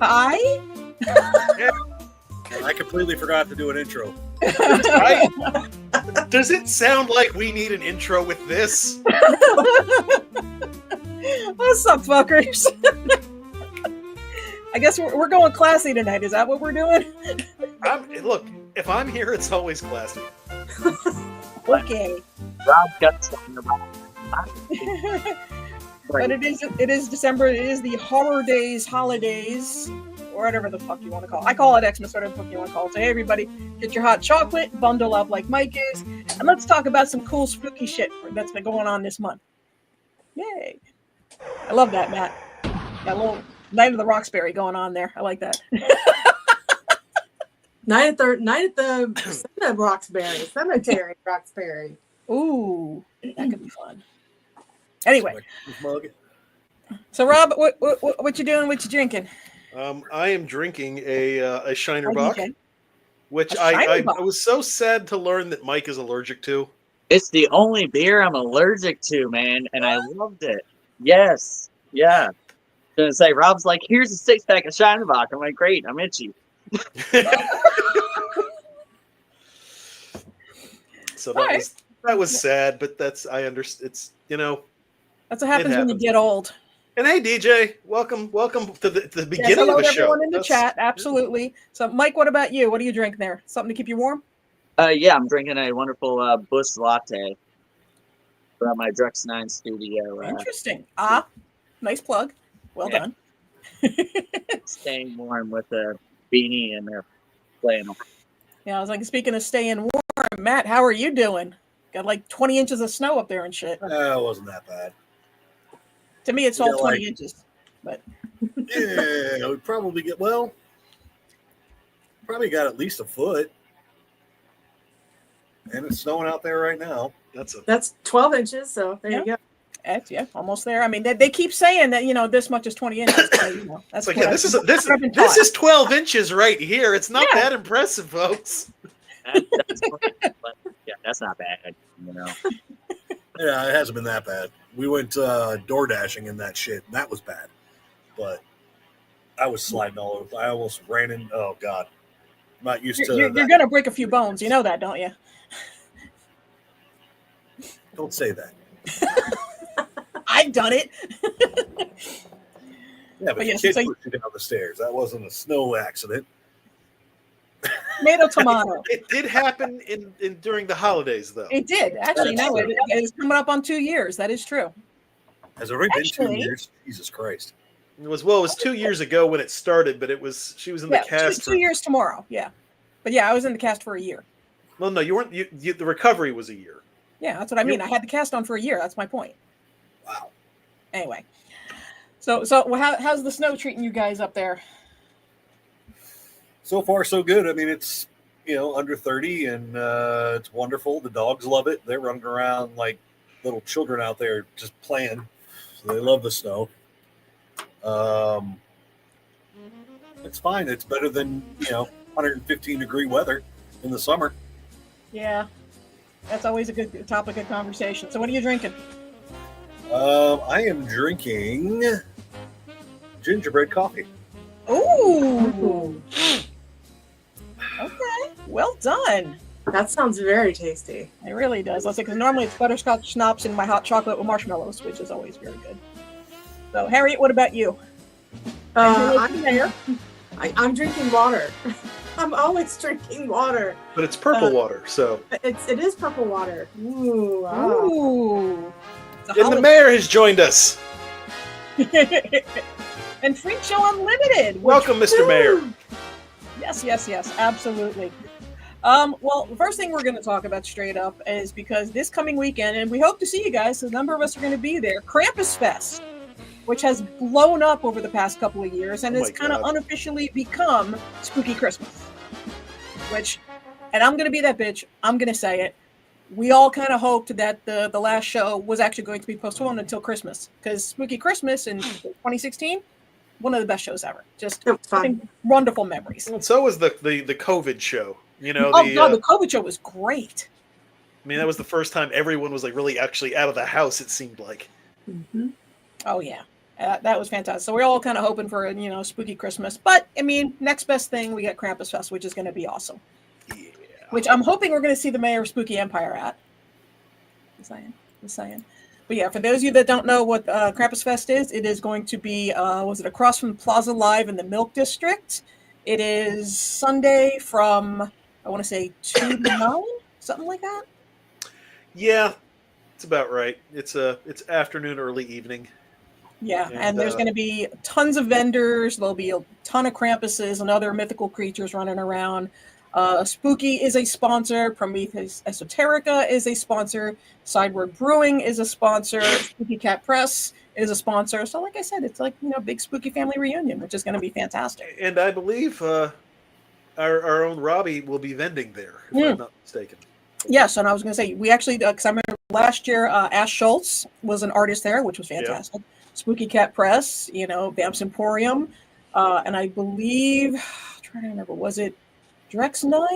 Hi. Yeah. I completely forgot to do an intro. Does it sound like we need an intro with this? What's up, fuckers? I guess we're going classy tonight. Is that what we're doing? Look, if I'm here, it's always classy. Okay. Rob got something about But it is December. It is the horror days, holidays, or whatever the fuck you want to call it. I call it Xmas, whatever the fuck you want to call it. So hey, everybody, get your hot chocolate, bundle up like Mike is, and let's talk about some cool spooky shit that's been going on this month. Yay! I love that, Matt. That little Night of the Roxbury going on there. I like that. Night at the Cemetery Roxbury. Ooh, that could be fun. Anyway, Mug. so Rob, what you doing? What you drinking? I am drinking a Shiner Oh, Bock, DJ. which A I Shiner Bock? was so sad to learn that Mike is allergic to. It's the only beer I'm allergic to, man, and I loved it. Yes, yeah. Gonna say, Rob's like, here's a 6-pack of Shiner Bock. I'm like, great, I'm itchy. So All that was sad, but I understand. It's That's what happens when you happens. get old. And hey, DJ, welcome to the beginning Yes, hello of the to show. everyone in the chat. Absolutely. So, Mike, what about you? What are you drinking there? Something to keep you warm? Yeah, I'm drinking a wonderful Bush latte from my Drex 9 studio. Interesting. Nice plug. Well Yeah. done. Staying warm with a beanie and a flannel. Yeah, I was like, speaking of staying warm, Matt, how are you doing? Got like 20 inches of snow up there and shit. It wasn't that bad. To me, it's Yeah, all 20 like- inches. But Yeah, we probably probably got at least a foot. And it's snowing out there right now. That's 12 inches, so there you go. yeah, almost there. I mean, they keep saying that this much is 20 inches. So, that's It's like, what yeah, I've been this taught. is 12 inches right here. It's not Yeah. that impressive, folks. That's great, but yeah, that's not bad. Yeah, it hasn't been that bad. We went door dashing in that shit, and that was bad. But I was sliding all over. I almost ran in. Oh, God. I'm not used to You're that. going to break a few bones. You know that, don't you? Don't say that. I've done it. Yeah, but yeah, the kid so- pushed you down the stairs. That wasn't a snow accident. Tomato. It did happen in during the holidays, though. It did. Actually, no, it is coming up on 2 years. That is true. Has it already been 2 Actually- years? Jesus Christ. It was 2 years ago when it started, but she was in the Yeah, cast two years tomorrow. Yeah. But yeah, I was in the cast for a year. Well, no, you weren't. The recovery was a year. Yeah, that's what I mean. I had the cast on for a year. That's my point. Wow. Anyway, so how's the snow treating you guys up there? So far, so good. I mean, it's, under 30, and it's wonderful. The dogs love it. They're running around like little children out there just playing. So they love the snow. It's fine. It's better than, 115-degree weather in the summer. Yeah, that's always a good topic of conversation. So what are you drinking? I am drinking gingerbread coffee. Ooh. Okay, well done. That sounds very tasty. It really does. Let's say, because normally it's butterscotch schnapps and my hot chocolate with marshmallows, which is always very good. So, Harriet, what about you? I'm drinking water. I'm always drinking water. But it's purple water, so. It is purple water. Ooh. Wow. Ooh. And the mayor has joined us. And Freak Show Unlimited. which- Welcome, Mr. Mayor. Yes, absolutely. Well, the first thing we're going to talk about straight up is because this coming weekend, and we hope to see you guys, a number of us are going to be there, Krampusfest, which has blown up over the past couple of years, and Oh it's my kind of God. unofficially become Spooky Christmas. And I'm going to be that bitch, I'm going to say it. We all kind of hoped that the last show was actually going to be postponed until Christmas, because Spooky Christmas in 2016, one of the best shows ever. Just It was fun. wonderful memories. And so was the COVID show. The COVID show was great. I mean, that was the first time everyone was like really actually out of the house. It seemed like. Mm-hmm. Oh yeah, That was fantastic. So we're all kind of hoping for a spooky Christmas. But I mean, next best thing, we got Krampusfest, which is going to be awesome. Yeah. Which I'm hoping we're going to see the mayor of Spooky Empire at. Just saying. But yeah, for those of you that don't know what Krampusfest is, it is going to be, across from Plaza Live in the Milk District. It is Sunday from, I want to say 2 to 9, something like that. Yeah, it's about right. It's afternoon, early evening. Yeah, and there's going to be tons of vendors. There'll be a ton of Krampuses and other mythical creatures running around. Spooky is a sponsor. Prometheus Esoterica is a sponsor. Sideward Brewing is a sponsor. Spooky Cat Press is a sponsor. So, like I said, it's like big spooky family reunion, which is going to be fantastic. And I believe our own Robbie will be vending there, if I'm not mistaken. Yes, and I was going to say, we actually, because I remember last year, Ash Schultz was an artist there, which was fantastic. Yeah. Spooky Cat Press, Vamps Emporium, and I believe, I'm trying to remember, was it Drex 9?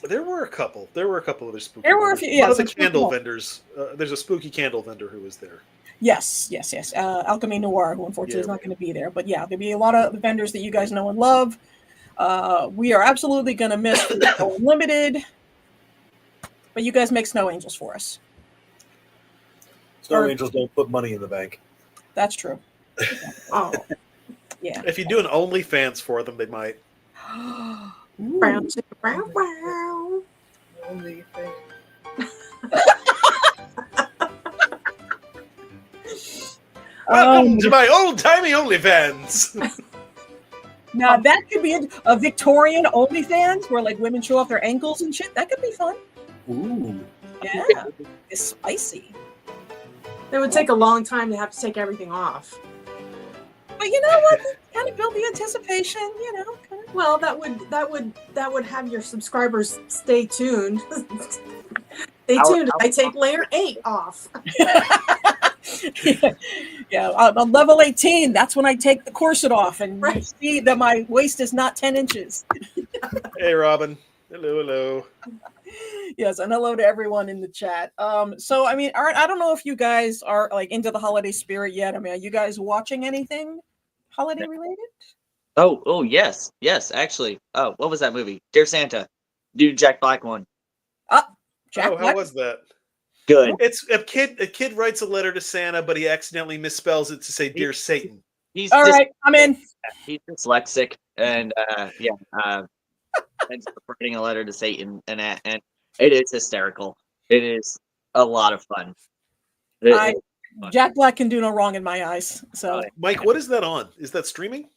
There were a couple. Other spooky. There were a few. Yeah, lots of candle vendors. There's a spooky candle vendor who was there. Yes. Alchemy Noir, who unfortunately is not going to be there. But yeah, there'll be a lot of vendors that you guys know and love. We are absolutely going to miss Unlimited, but you guys make Snow Angels for us. Snow Angels don't put money in the bank. That's true. Oh. Yeah. If you do an OnlyFans for them, they might. Brown, brown, brown. Welcome to my old-timey OnlyFans. Now that could be a Victorian OnlyFans where like women show off their ankles and shit. That could be fun. Ooh. Yeah. It's spicy. It would take a long time to have to take everything off. But you know what? Kind of build the anticipation, Kind of. Well, that would have your subscribers stay tuned. Stay tuned. I take layer 8 off. Yeah, on level 18, that's when I take the corset off and you see that my waist is not 10 inches. Hey, Robin. Hello. Yes, and hello to everyone in the chat. So, I mean, I don't know if you guys are like into the holiday spirit yet. I mean, are you guys watching anything holiday related? Oh, yes, actually. Oh, what was that movie? Dear Santa, dude, Jack Black one. Jack Black? How was that? Good. It's a kid writes a letter to Santa, but he accidentally misspells it to say "Dear Satan." He's all right. I'm in. He's dyslexic, and and writing a letter to Satan, and it is hysterical. It is a lot of fun. Jack Black can do no wrong in my eyes. So, Mike, what is that on? Is that streaming?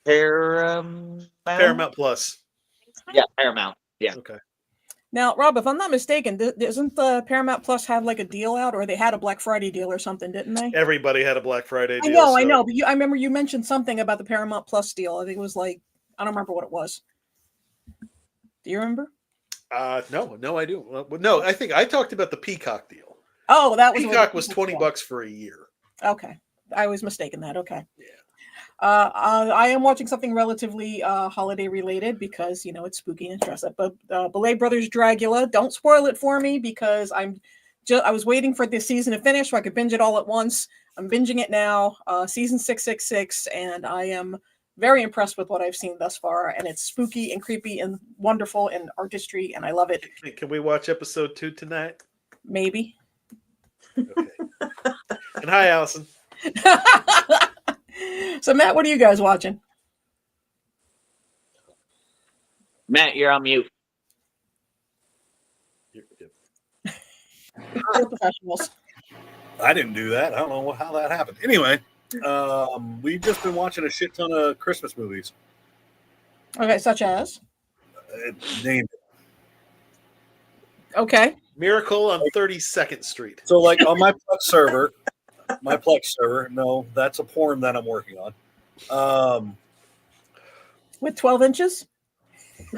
Paramount Plus. Yeah, Paramount. Yeah. Okay. Now, Rob, if I'm not mistaken, doesn't the Paramount Plus have like a deal out, or they had a Black Friday deal or something, didn't they? Everybody had a Black Friday deal. I know, but I remember you mentioned something about the Paramount Plus deal. I think it was like, I don't remember what it was. Do you remember? No, I do. No, I think I talked about the Peacock deal. Oh, that was Peacock was $20 for a year. Okay, I was mistaken that. Okay. Yeah. I am watching something relatively holiday related because it's spooky and stressful. But Belay Brothers Dragula, don't spoil it for me because I was waiting for this season to finish so I could binge it all at once. I'm binging it now, season 666, and I am very impressed with what I've seen thus far. And it's spooky and creepy and wonderful and artistry, and I love it. Can we watch episode 2 tonight? Maybe. Okay. And hi, Allison. So, Matt, what are you guys watching? Matt, you're on mute. We're professionals. I didn't do that. I don't know how that happened. Anyway, we've just been watching a shit ton of Christmas movies. Okay, such as? Named it. Okay. Miracle on 32nd Street. So, like on my Plex server, no, that's a porn that I'm working on. With 12 inches?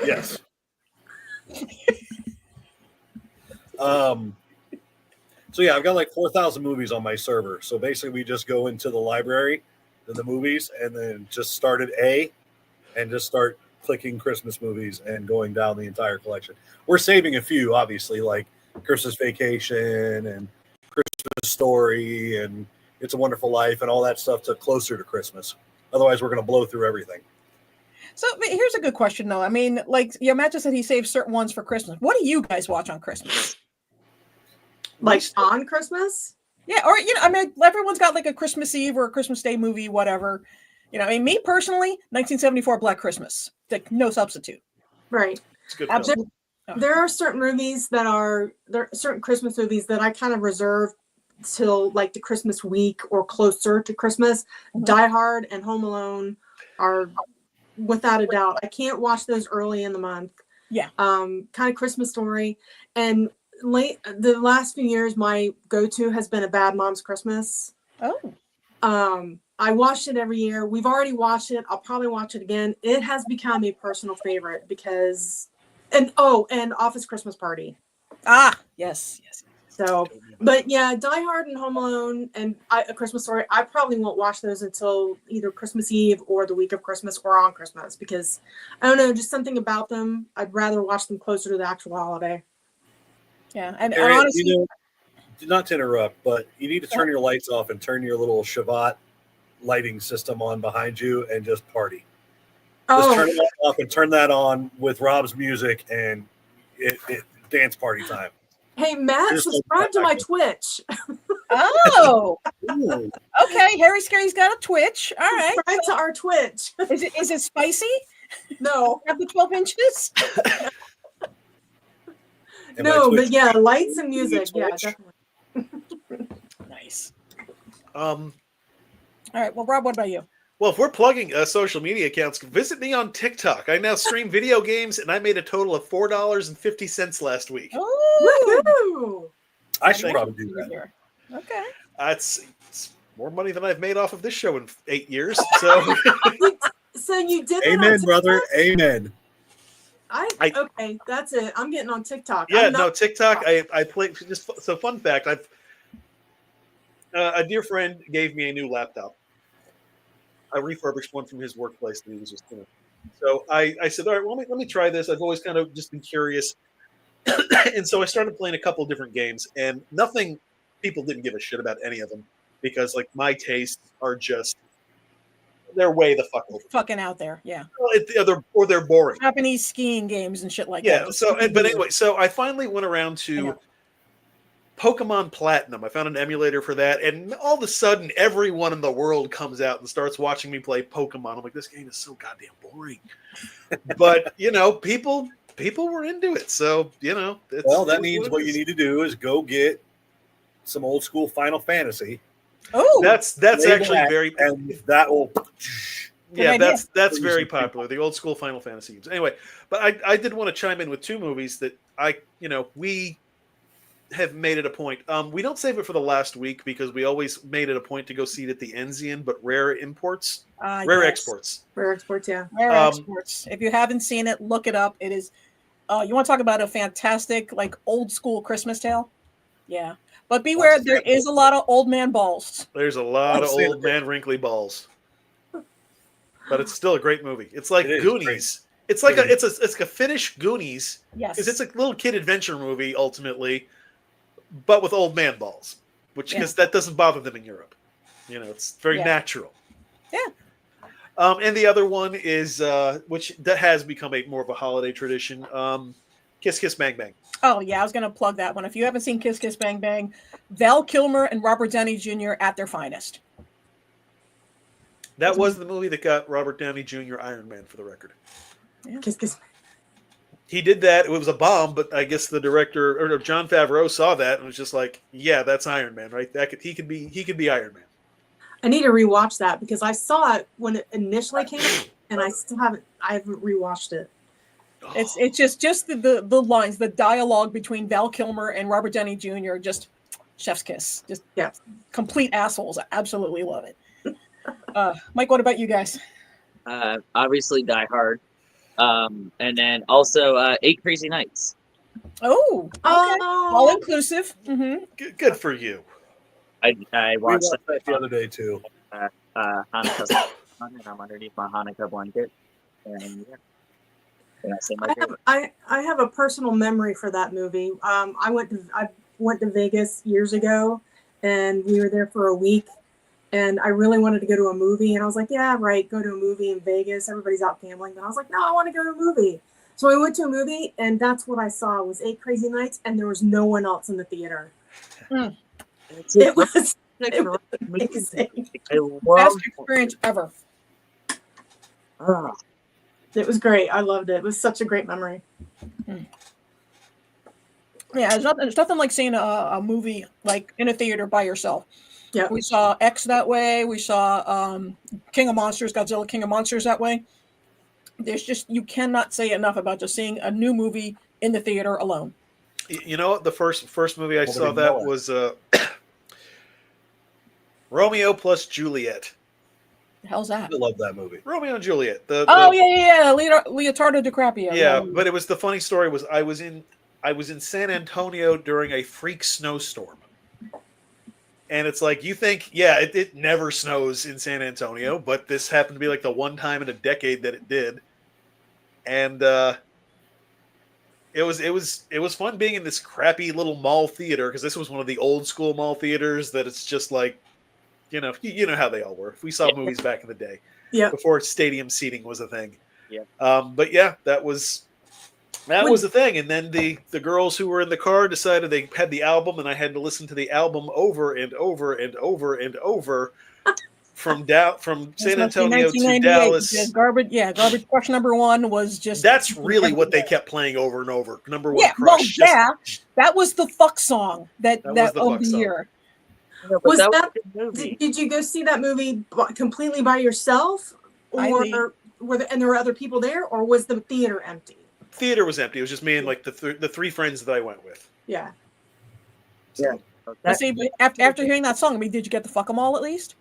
Yes. So yeah, I've got like 4,000 movies on my server. So basically, we just go into the library, to the movies, and then just start at A, and just start clicking Christmas movies and going down the entire collection. We're saving a few, obviously, like Christmas Vacation and Christmas Story and It's a Wonderful Life and all that stuff to closer to Christmas. Otherwise, we're going to blow through everything. So here's a good question, though. I mean, like, Matt just said he saves certain ones for Christmas. What do you guys watch on Christmas? Like on Christmas? Yeah, or, I mean, everyone's got like a Christmas Eve or a Christmas Day movie, whatever. I mean, me personally, 1974 Black Christmas. Like, no substitute. Right. It's a good. Absolutely. There are certain movies there are certain Christmas movies that I kind of reserve till like the Christmas week or closer to Christmas. Mhm. Die Hard and Home Alone are without a doubt. I can't watch those early in the month. Yeah. Kind of Christmas Story. And the last few years, my go-to has been A Bad Mom's Christmas. Oh. I watch it every year. We've already watched it. I'll probably watch it again. It has become a personal favorite because, and Office Christmas Party. Ah, yes. So, but yeah, Die Hard and Home Alone and A Christmas Story, I probably won't watch those until either Christmas Eve or the week of Christmas or on Christmas because, I don't know, just something about them. I'd rather watch them closer to the actual holiday. Yeah, and Harriet, honestly, not to interrupt, but you need to turn your lights off and turn your little Shabbat lighting system on behind you and just party. Just turn it off and turn that on with Rob's music and it dance party time. Hey, Matt, subscribe to my Twitch. Oh, Ooh. okay. Harry Scary's got a Twitch. All right. Subscribe to our Twitch. Is it spicy? No. Have the 12 inches? And No, my but Twitch- yeah, lights and music. Yeah, Twitch. definitely. Nice. All right. Well, Rob, what about you? Well, if we're plugging social media accounts, visit me on TikTok. I now stream video games, and I made a total of $4.50 last week. Oh, Woohoo! I should probably do that. okay. It's more money than I've made off of this show in 8 years. So, So you did that on Amen, TikTok? brother. Amen. Okay, that's it. I'm getting on TikTok. yeah, I'm not- no, TikTok. I play. So, fun fact: a dear friend gave me a new laptop. I refurbished one from his workplace that he was just, So I said, all right, well, let me try this. I've always kind of just been curious, and so I started playing a couple of different games, and people didn't give a shit about any of them because like my tastes are just they're way the fuck over. Fucking out there. Yeah. They're boring. Japanese skiing games and shit like Yeah. that. So, but anyway, so I finally went around to Pokemon Platinum. I found an emulator for that, and all of a sudden, everyone in the world comes out and starts watching me play Pokemon. I'm like, this game is so goddamn boring. But people were into it, so Well, that means what you need to do is go get some old school Final Fantasy. Oh, That's Label actually that, very and that will. yeah, idea. that's very popular. The old school Final Fantasy games. Anyway, but I did want to chime in with two movies that we have made it a point. We don't save it for the last week because we always made it a point to go see it at the Enzian, but rare exports. Rare exports, yeah. Rare exports. If you haven't seen it, look it up. It is. You want to talk about a fantastic, like old school Christmas tale? Yeah, but beware, there is a lot of old man balls. There's a lot of old man wrinkly balls, but it's still a great movie. It's like Goonies. It's like it's a Finnish Goonies. Yes, because it's a little kid adventure movie ultimately, but with old man balls, because that doesn't bother them in Europe. It's very natural. Yeah. And the other one is which that has become more of a holiday tradition. Kiss Kiss Bang Bang. Oh yeah, I was gonna plug that one. If you haven't seen Kiss Kiss Bang Bang, Val Kilmer and Robert Downey Jr. at their finest. That was the movie that got Robert Downey Jr. Iron Man, for the record. Yeah. Kiss, kiss. He did that. It was a bomb, but I guess the director or Jon Favreau saw that and was just like, "Yeah, that's Iron Man, right? He could be Iron Man." I need to rewatch that because I saw it when it initially came out, and I haven't rewatched it. It's just the lines, the dialogue between Val Kilmer and Robert Downey Jr. Just chef's kiss. Just complete assholes. I absolutely love it. Mike, what about you guys? Obviously Die Hard. And then also 8 Crazy Nights. Oh, okay. All inclusive. Mm-hmm. Good for you. I We watched watched that the other day too. Hanukkah. I'm underneath my Hanukkah blanket. And can I say my favorite? I have a personal memory for that movie. I went to Vegas years ago, and we were there for a week. and I really wanted to go to a movie, and I was like, yeah, right, go to a movie in Vegas. Everybody's out gambling, but I was like, no, I want to go to a movie. So I went to a movie, and that's what I saw was 8 Crazy Nights, and there was no one else in the theater. Mm. It was amazing. I love Best experience ever. It was great. I loved it. It was such a great memory. Yeah, there's nothing like seeing a movie like in a theater by yourself. Yeah, We saw X that way. We saw King of Monsters, Godzilla King of Monsters that way. There's just, you cannot say enough about just seeing a new movie in the theater alone. You know what? The first movie I Nobody saw know that it. was Romeo plus Juliet. The hell's that? I love that movie. Romeo and Juliet. Leonardo DiCaprio. Yeah, but it was the funny story was I was in San Antonio during a freak snowstorm. And it's like, you think, yeah, it never snows in San Antonio, but this happened to be like the one time in a decade that it did. And it was fun being in this crappy little mall theater, because this was one of the old school mall theaters that it's just like, you know how they all were. We saw movies back in the day, before stadium seating was a thing. Yeah. But yeah, that was the thing. And then the girls who were in the car decided they had the album, and I had to listen to the album over and over and over and over from San Antonio to Dallas. Garbage Crush #1 was just. That's really what they kept playing over and over. Number one, Yeah, Crush. that was the fuck song that was the of fuck the song. year. Yeah, Was a that? good movie. Did you go see that movie completely by yourself, or there were other people there, or was the theater empty? Theater was empty. It was just me and like the three friends that I went with. Yeah. So, But see, after hearing that song, I mean, did you get to fuck them all at least?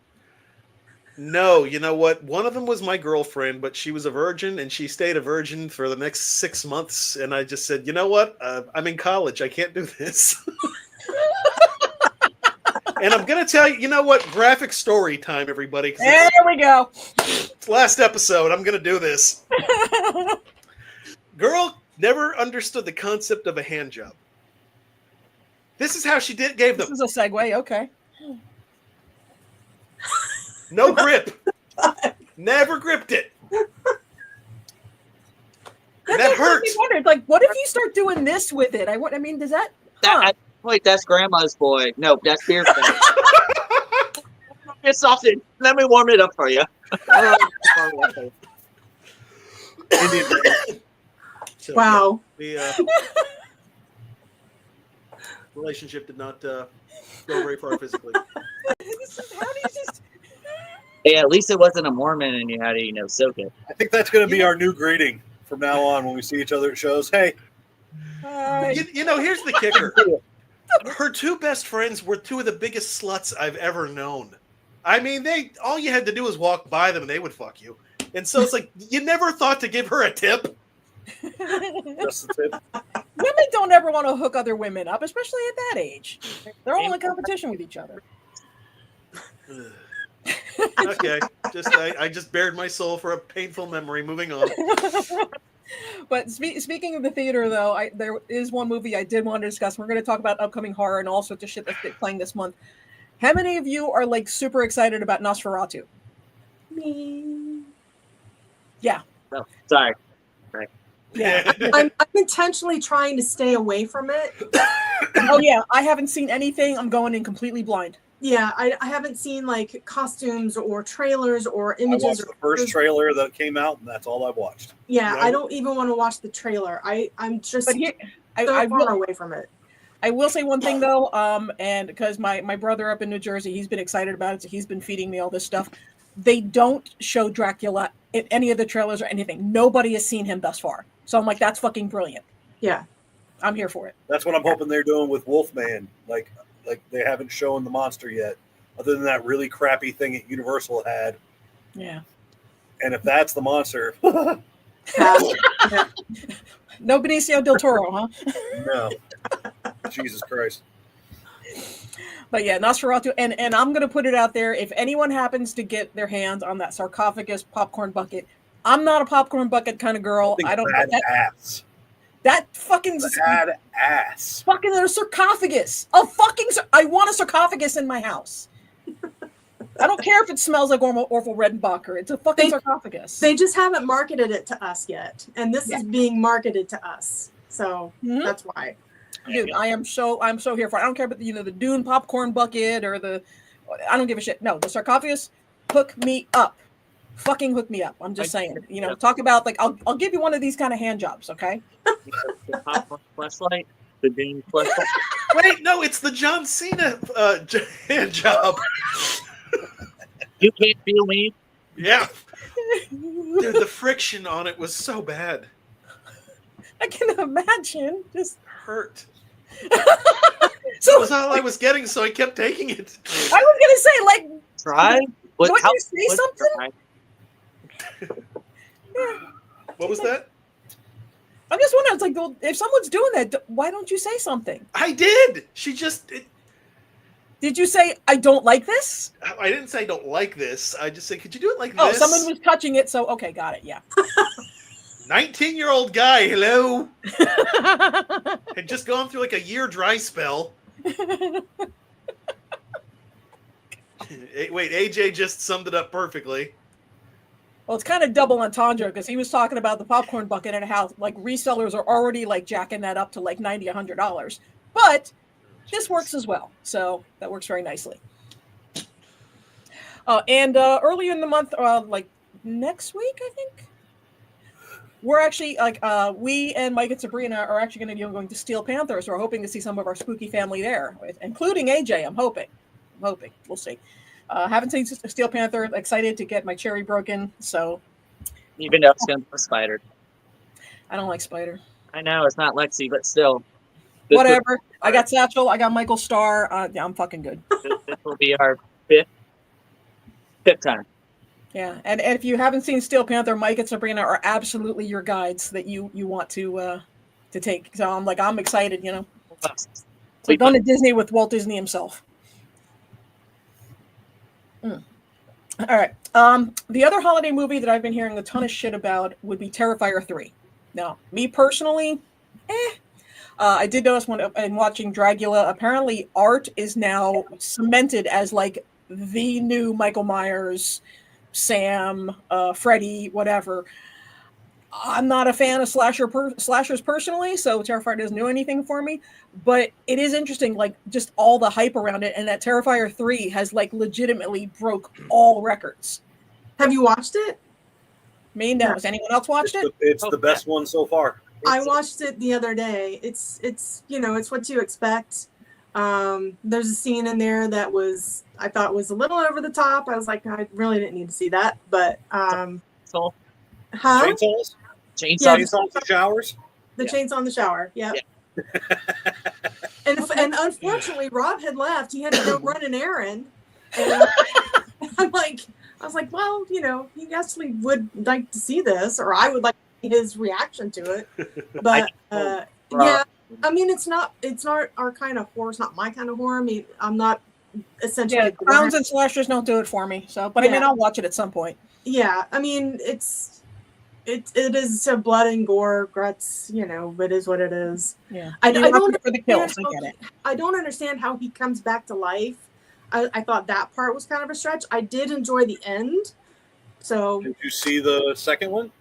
no, you know what? One of them was my girlfriend, but she was a virgin, and she stayed a virgin for the next 6 months. And I just said, you know what? I'm in college. I can't do this. And I'm going to tell you, you know what? Graphic story time, everybody. There we go. It's last episode. I'm going to do this. Girl never understood the concept of a hand job. This is how she gave them. This is a segue. Okay. No grip. Never gripped it. That hurts. Wondered, like, what if you start doing this with it? I mean, does that? Wait, that's grandma's boy. No, that's beer. It's sausage. Let me warm it up for you. So, Wow. yeah, the relationship did not go very far physically. How do you just? Hey, at least it wasn't a Mormon and you had to, soak it. I think that's going to be our new greeting from now on when we see each other at shows. Hey, Here's the kicker. Her two best friends were two of the biggest sluts I've ever known. I mean, all you had to do was walk by them and they would fuck you. And so it's like, you never thought to give her a tip? just the tip. Women don't ever want to hook other women up, especially at that age. They're all in competition with each other. Okay, I just bared my soul for a painful memory. Moving on. But speaking of the theater, though, there is one movie I did want to discuss. We're going to talk about upcoming horror and all sorts of shit that's playing this month. How many of you are like super excited about Nosferatu? Me. Yeah. Oh, sorry. Yeah. I'm intentionally trying to stay away from it. Oh yeah, I haven't seen anything. I'm going in completely blind. Yeah, I haven't seen like costumes or trailers or images. I watched the first trailer that came out, and that's all I've watched. Yeah, I don't even want to watch the trailer. I'm just But here, so far away from it. I will say one thing though, and because my brother up in New Jersey, he's been excited about it, so he's been feeding me all this stuff. They don't show Dracula in any of the trailers or anything. Nobody has seen him thus far. So I'm like, that's fucking brilliant. Yeah. I'm here for it. That's what I'm hoping they're doing with Wolfman. Like they haven't shown the monster yet, other than that really crappy thing that Universal had. Yeah. And if that's the monster, no Benicio del Toro, huh? no. Jesus Christ. But yeah, Nosferatu, and I'm gonna put it out there. If anyone happens to get their hands on that sarcophagus popcorn bucket, I'm not a popcorn bucket kind of girl. I don't know ass. That fucking bad ass. Fucking a sarcophagus. I want a sarcophagus in my house. I don't care if it smells like Orville Redenbacher. It's a fucking sarcophagus. They just haven't marketed it to us yet, and this is being marketed to us, so that's why. Dude, I'm so here for it. I don't care about the Dune popcorn bucket or I don't give a shit. No, the sarcophagus, hook me up. Fucking hook me up. I'm just saying. Talk about I'll give you one of these kind of hand jobs, okay? The popcorn fleshlight, the Dune fleshlight. Wait, no, it's the John Cena hand job. You can't feel me. Yeah. Dude, the friction on it was so bad. I can imagine. Just hurt. So that was all I was getting, so I kept taking it. I was gonna say, try. Don't you say something? What was that? I'm just wondering. It's like, well, if someone's doing that, why don't you say something? I did. She just. Did you say I don't like this? I didn't say I don't like this. I just said, could you do it like this? Oh, someone was touching it, so okay, got it. Yeah. 19-year-old guy, hello. Had just gone through a year dry spell. Wait, AJ just summed it up perfectly. Well, it's kind of double entendre because he was talking about the popcorn bucket and how resellers are already jacking that up to $90, $100. But this works as well, so that works very nicely. And earlier in the month, next week, I think. We're actually we and Mike and Sabrina are actually going to be going to Steel Panther, so we're hoping to see some of our spooky family there, including AJ. I'm hoping. We'll see. Haven't seen Steel Panther. Excited to get my cherry broken. So even though it's going to be Spider. I don't like Spider. I know it's not Lexi, but still. Whatever. I got Satchel. I got Michael Starr. Yeah, I'm fucking good. This will be our fifth time. Yeah, and if you haven't seen Steel Panther, Mike and Sabrina are absolutely your guides that you want to take. So I'm excited, So going to Disney with Walt Disney himself. All right. The other holiday movie that I've been hearing a ton of shit about would be Terrifier 3. Now, me personally, I did notice when watching Dragula, apparently art is now cemented as the new Michael Myers, Sam, Freddy, whatever. I'm not a fan of slashers personally, so Terrifier doesn't do anything for me. But it is interesting, just all the hype around it, and that Terrifier 3 has legitimately broke all records. Have you watched it? Me? No. Has anyone else watched it? It's the best one so far. I watched it the other day. It's it's what you expect. There's a scene in there that I thought was a little over the top. I was like, I really didn't need to see that, but So, Chainsaws? Chainsaws in the showers? The chainsaw in the shower, yep. Yeah. and unfortunately, Rob had left. He had to go run an errand. And I was like, well, he actually would like to see this, or I would like to see his reaction to it. But yeah, I mean, it's not our kind of horror. It's not my kind of horror. I mean, I'm not essentially. Yeah, clowns and slashers don't do it for me. So, but I mean, I'll watch it at some point. Yeah, I mean, it is a blood and gore, guts. It is what it is. Yeah, I don't for the kills. I get it. I don't understand how he comes back to life. I thought that part was kind of a stretch. I did enjoy the end. So. Did you see the second one?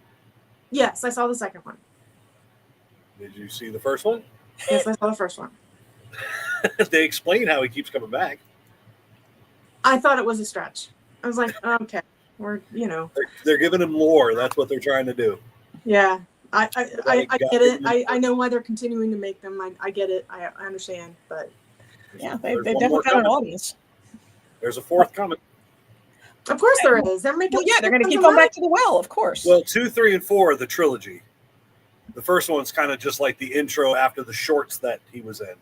Yes, I saw the second one. Did you see the first one? Yes, I saw the first one. They explain how he keeps coming back. I thought it was a stretch. I was like, okay, They're giving him lore. That's what they're trying to do. Yeah, I get it. I know why they're continuing to make them. I get it. I understand, but yeah, they definitely got an audience. There's a fourth coming. Of course there is. They're making. Well, yeah, they're going to keep going back to the well, of course. Well, 2, 3, and 4 are the trilogy. The first one's kind of just like the intro after the shorts that he was in.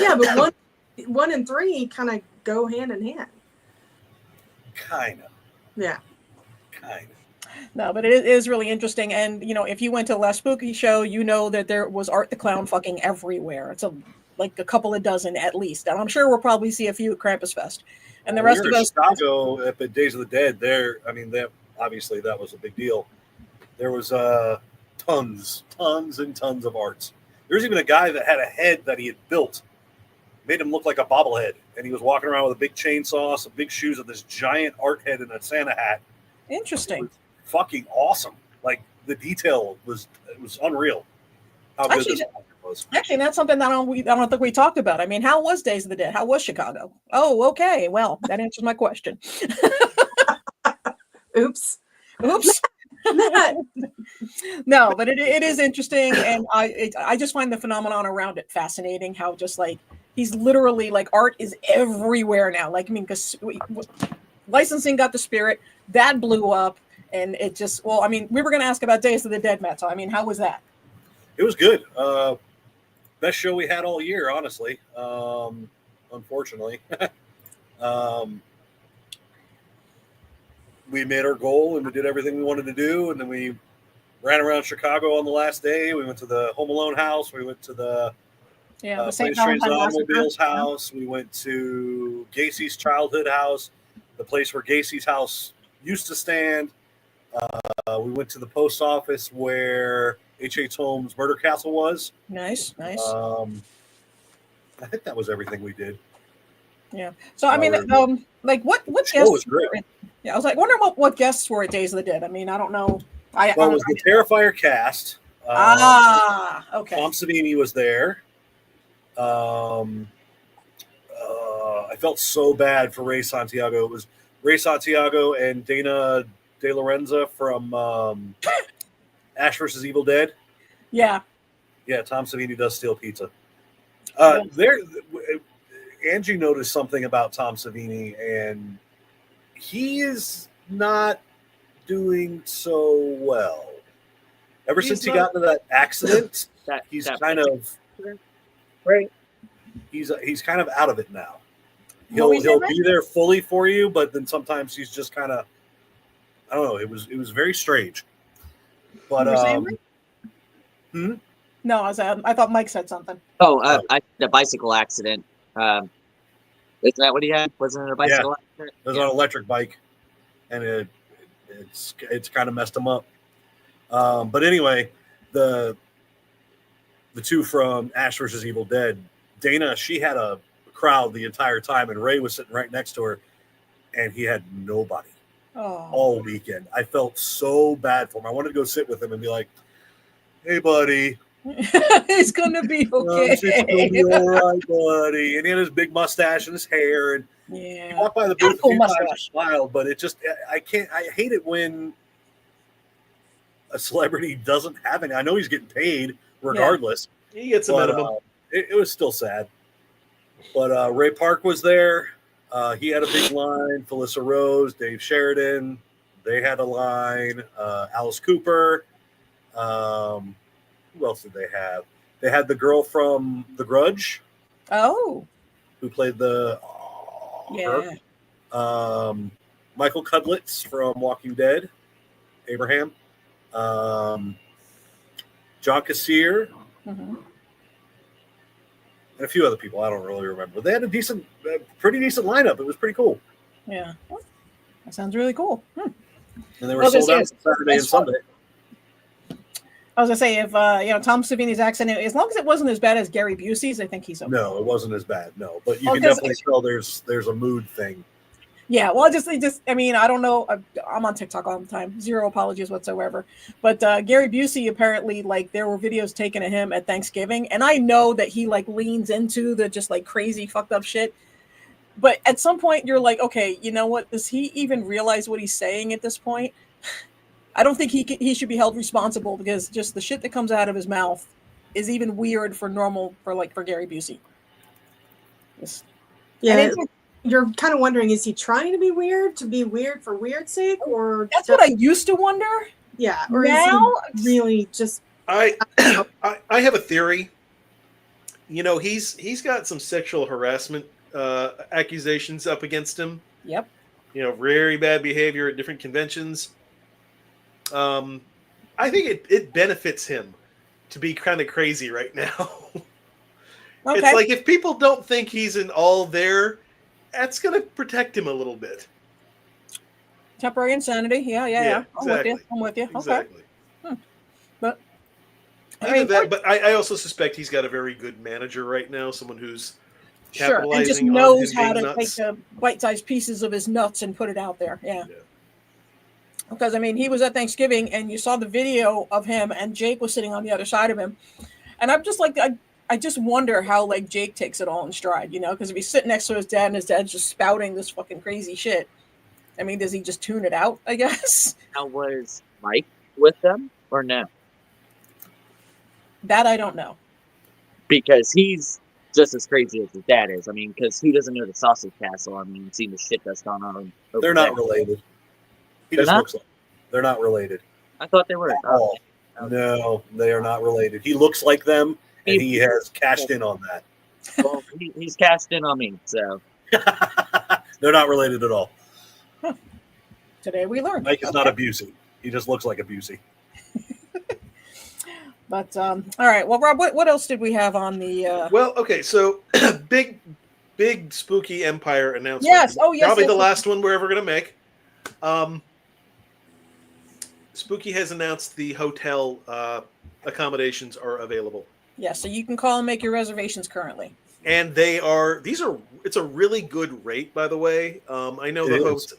Yeah, but 1 and 3 kind of go hand in hand. Kind of. Yeah. Kind of. No, but it is really interesting. And, if you went to the last spooky show, that there was Art the Clown fucking everywhere. It's a couple of dozen at least. And I'm sure we'll probably see a few at Krampusfest. And the rest of us. Chicago at Days of the Dead, obviously that was a big deal. There was tons and tons of arts. There was even a guy that had a head that he had built made him look like a bobblehead, and he was walking around with a big chainsaw, some big shoes, and this giant art head and a Santa hat. Interesting. Fucking awesome. Like the detail was unreal. How good this was. Actually, that's something that I don't think we talked about. I mean, how was Days of the Dead? How was Chicago? Oh, okay. Well, that answers my question. Oops. No, but it is interesting, and I just find the phenomenon around it fascinating. How just like he's literally like art is everywhere now. Like I mean, because licensing got the spirit that blew up, and it just I mean, we were going to ask about Days of the Dead, Matt. So I mean, how was that? It was good. Best show we had all year, honestly. Unfortunately. We made our goal and we did everything we wanted to do, and then we ran around Chicago on the last day. We went to the Home Alone house. We went to the the St. Planes, Trains, and Valentine's Automobiles house. We went to Gacy's childhood house, the place where Gacy's house used to stand. We went to the post office where H.H. Holmes' murder castle was. Nice. I think that was everything we did. Yeah. So I mean, like what guests? Was great. Yeah, I was like wondering what guests were at Days of the Dead. I mean, I don't know. It was the Terrifier cast. Okay. Tom Savini was there. I felt so bad for Ray Santiago. It was Ray Santiago and Dana De Lorenzo from Ash vs. Evil Dead. Yeah. Yeah, Tom Savini does steal pizza. Angie noticed something about Tom Savini, and he is not doing so well. Ever since he got into that accident, he's kind of right. He's kind of out of it now. He'll be there fully for you, but then sometimes he's just kind of, I don't know. It was very strange. But No, I thought Mike said something. Oh, the bicycle accident. Isn't that what he had? Wasn't it a bicycle accident? It was on an electric bike, and it's kind of messed him up. But anyway, the two from Ash vs. Evil Dead, Dana, she had a crowd the entire time, and Ray was sitting right next to her, and he had nobody all weekend. I felt so bad for him. I wanted to go sit with him and be like, "Hey, buddy." It's gonna be okay. It's gonna be all right, buddy. And he had his big mustache and his hair, and he walked by the booth a few times and smiled. But it just, I hate it when a celebrity doesn't have any. I know he's getting paid regardless. He gets a minimum. It was still sad. But Ray Park was there. He had a big line. Felissa Rose, Dave Sheridan, they had a line. Alice Cooper. Who else did they have? They had the girl from The Grudge. Oh. Who played her. Michael Cudlitz from Walking Dead. Abraham. John Kassir. Mm-hmm. And a few other people. I don't really remember. They had a pretty decent lineup. It was pretty cool. Yeah. That sounds really cool. And they were sold out Saturday and Sunday. I was gonna say, if Tom Savini's accident, as long as it wasn't as bad as Gary Busey's, I think he's okay. No, it wasn't as bad. No, but you can definitely tell there's a mood thing. Yeah, well, I mean, I don't know. I'm on TikTok all the time. Zero apologies whatsoever. But Gary Busey, apparently, like, there were videos taken of him at Thanksgiving, and I know that he like leans into the just like crazy fucked up shit. But at some point, you're like, okay, you know what? Does he even realize what he's saying at this point? I don't think he should be held responsible, because just the shit that comes out of his mouth is even weird for Gary Busey. You're kind of wondering, is he trying to be weird for weird's sake, or that's what I used to wonder. Yeah, or now is he really just? I have a theory. You know, he's got some sexual harassment accusations up against him. Yep. You know, very bad behavior at different conventions. I think it benefits him to be kind of crazy right now. Okay. It's like, if people don't think he's in all there, that's going to protect him a little bit. Temporary insanity. Yeah. Exactly. I'm with you. Exactly. Okay. But I also suspect he's got a very good manager right now, someone who's Sure, and just capitalizing on knows him how being to nuts. take the bite-sized pieces of his nuts and put it out there. Yeah. Yeah. Because I mean, he was at Thanksgiving, and you saw the video of him, and Jake was sitting on the other side of him, and I'm just like, I just wonder how like Jake takes it all in stride, you know? Because if he's sitting next to his dad, and his dad's just spouting this fucking crazy shit, I mean, does he just tune it out? I guess Now, was Mike with them or no? that I don't know. Because he's just as crazy as his dad is. I mean, because who doesn't know the Sausage Castle? I mean, seen the shit that's gone on. Over They're not there. related. He They're just not? looks like they're not related. I thought they were. At all. No, they are not related. He looks like them, and he has cashed in on that. Well, he's cast in on me, so. They're not related at all. Today we learned. Mike is not abusive. He just looks like abusive. But all right. Well, Rob, what else did we have on the? Well, okay, so big spooky Empire announcement. Yes. Oh, yes. Probably yes, the yes. last one we're ever going to make. Spooky has announced the hotel accommodations are available. Yeah, so you can call and make your reservations currently. And it's a really good rate, by the way. I know It the is. hotel,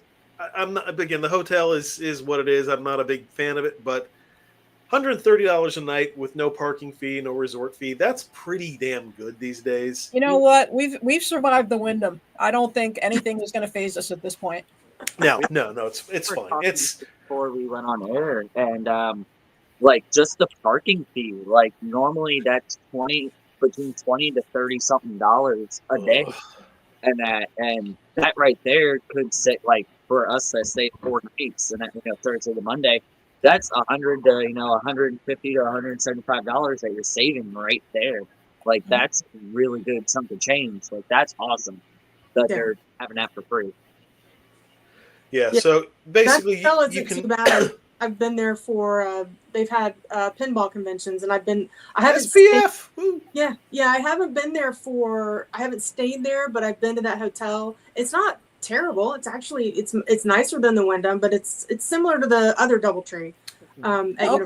I'm not, again, the hotel is what it is. I'm not a big fan of it, but $130 a night with no parking fee, no resort fee. That's pretty damn good these days. You know what? We've survived the Wyndham. I don't think anything is going to phase us at this point. No, it's We're fine. talking It's before we went on air, and like just the parking fee. Like normally that's between $20 to $30 something a day, Ugh. and that right there could sit like for us that stay 4 nights and that, Thursday to Monday. That's $100 to $150 to $175 that you're saving right there. Like that's really good. Something change. Like that's awesome that Yeah. they're having that for free. yeah. Yeah. So basically, That you isn't can. too bad. I've been there for. They've had pinball conventions, and I haven't. SPF. Woo. Yeah, I haven't been there I haven't stayed there, but I've been to that hotel. It's not terrible. It's actually it's nicer than the Wyndham, but it's similar to the other DoubleTree. Okay.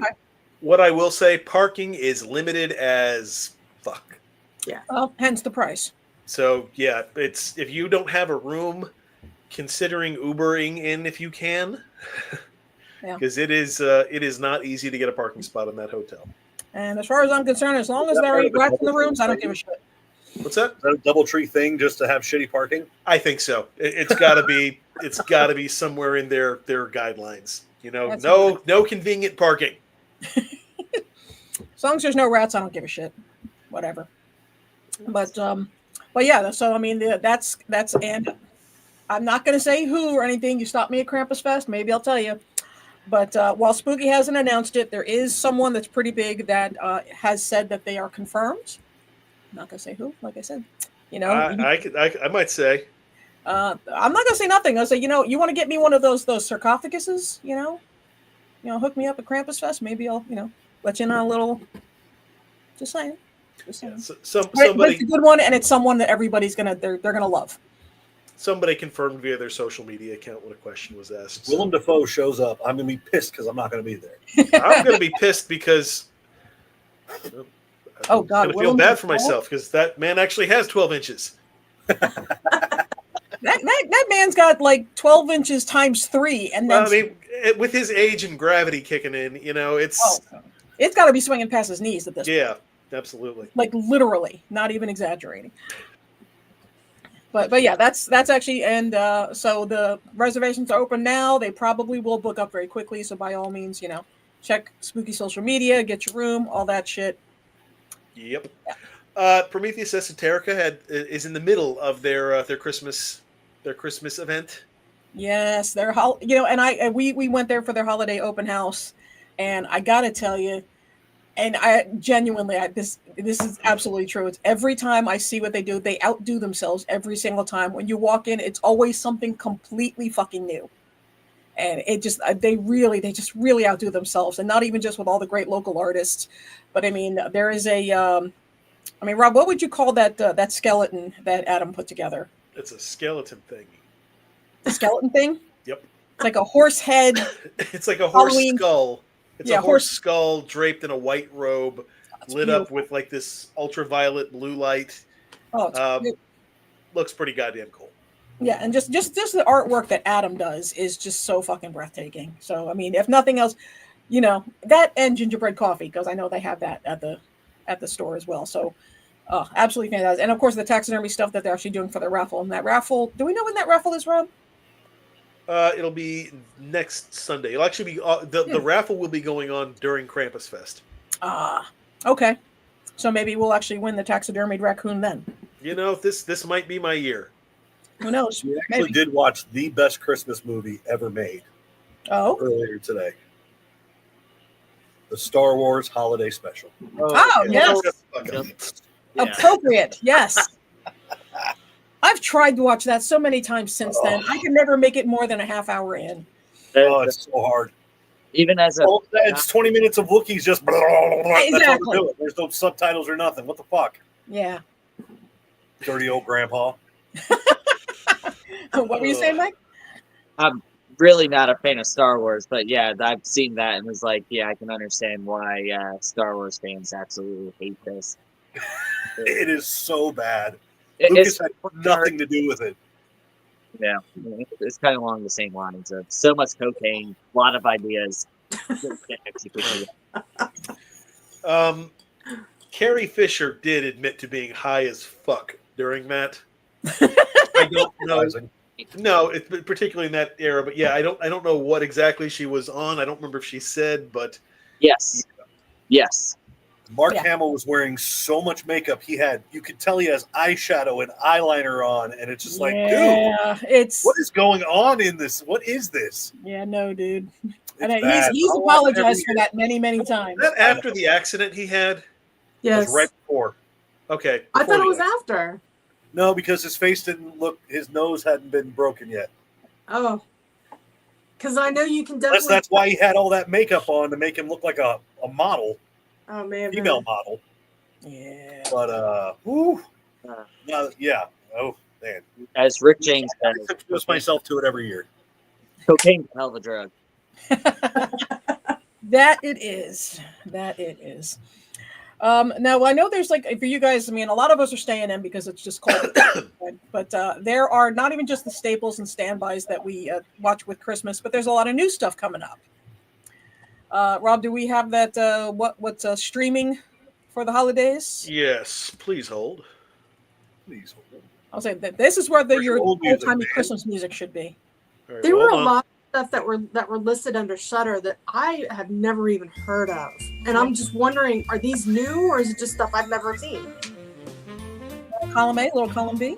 What I will say, parking is limited as fuck. Well, hence the price. So yeah, it's if you don't have a room, considering Ubering in if you can, Yeah. because it is not easy to get a parking spot in that hotel. And as far as I'm concerned, as long as there ain't rats in the rooms, I don't give a shit. What's that? Is that a DoubleTree thing just to have shitty parking? I think so. It's got to be. It's got to be somewhere in their guidelines. That's No convenient parking. As long as there's no rats, I don't give a shit. Whatever. But yeah. So I mean, that's and I'm not going to say who or anything. You stop me at Krampusfest, maybe I'll tell you. But while Spooky hasn't announced it, there is someone that's pretty big that has said that they are confirmed. I'm not going to say who, like I said. I might say. I'm not going to say nothing. I'll say, you want to get me one of those sarcophaguses, hook me up at Krampusfest. Maybe I'll, let you in on a little. Just saying. Yeah, But somebody it's a good one, and it's someone that everybody's they're gonna love. Somebody confirmed via their social media account when a question was asked. Willem Dafoe shows up. I'm going to be pissed because I'm not going to be there. I'm going to be pissed because Oh, God, I'm going to feel Willem bad for Dafoe? myself because that man actually has 12 inches. That man's got like 12 inches times 3, and then Well, I mean, with his age and gravity kicking in, it's it's got to be swinging past his knees at this point. yeah, absolutely. Like literally, not even exaggerating. But yeah, that's actually, and so the reservations are open now. They probably will book up very quickly. So by all means, check Spooky social media, get your room, all that shit. Yep. Prometheus Esoterica is in the middle of their Christmas event. Yes, they're and we went there for their holiday open house, and I gotta tell you, and I genuinely, this is absolutely true. It's every time I see what they do, they outdo themselves every single time. When you walk in, it's always something completely fucking new, and it just they just really outdo themselves, and not even just with all the great local artists, but I mean there is a, Rob, what would you call that skeleton that Adam put together? It's a skeleton thing. The skeleton thing? Yep. It's like a horse head. It's like a horse Halloween. skull. It's Yeah, a horse skull draped in a white robe, It's lit up beautiful. with like this ultraviolet blue light. Oh, it's great. looks pretty goddamn cool. Yeah, and just the artwork that Adam does is just so fucking breathtaking. So I mean, if nothing else, that and gingerbread coffee, because I know they have that at the store as well. So absolutely fantastic. And of course the taxidermy stuff that they're actually doing for the raffle. And that raffle, do we know when that raffle is, Rob? It'll be next Sunday. It'll actually be the raffle will be going on during Krampusfest. Okay. So maybe we'll actually win the taxidermied raccoon then. This might be my year. Who knows? We actually did watch the best Christmas movie ever made. Oh. Earlier today. The Star Wars Holiday Special. Oh yes. Yeah. Appropriate. Yes. I've tried to watch that so many times since then. I can never make it more than a half hour in. Oh, it's so hard. Even as it's 20 minutes of Wookiees just Exactly. There's no subtitles or nothing. What the fuck? Yeah. Dirty old grandpa. What were you saying, Mike? I'm really not a fan of Star Wars, but yeah, I've seen that and was like, yeah, I can understand why Star Wars fans absolutely hate this. It is so bad. It's Lucas had nothing to do with it. Yeah, it's kind of along the same lines of so much cocaine, a lot of ideas. Carrie Fisher did admit to being high as fuck during that. I don't know. No, it's particularly in that era, but yeah, I don't know what exactly she was on. I don't remember if she said, but yes. Mark Hamill was wearing so much makeup. You could tell he has eyeshadow and eyeliner on, and it's just like, dude, what is going on in this? What is this? Yeah, no, dude. And he's apologized for that many, many times. Was that after the accident he had? Yes. It was right before. Okay. I thought it was after. No, because his face didn't look. His nose hadn't been broken yet. Oh. Because I know you can definitely. That's why he had all that makeup on to make him look like a model. Oh man. Female model. Yeah. But yeah. Oh man. As Rick James I says, expose myself to it every year. cocaine's a hell of a drug. That it is. Now I know there's for you guys. I mean, a lot of us are staying in because it's just cold. But there are not even just the staples and standbys that we watch with Christmas, but there's a lot of new stuff coming up. Rob, do we have that? What's streaming for the holidays? Yes, please hold. Please hold. I'll say that this is where your music, old-timey man. Christmas music should be. Right, There were a hold on. lot of stuff that were listed under Shudder that I have never even heard of, and I'm just wondering, are these new or is it just stuff I've never seen? Column A, little column B.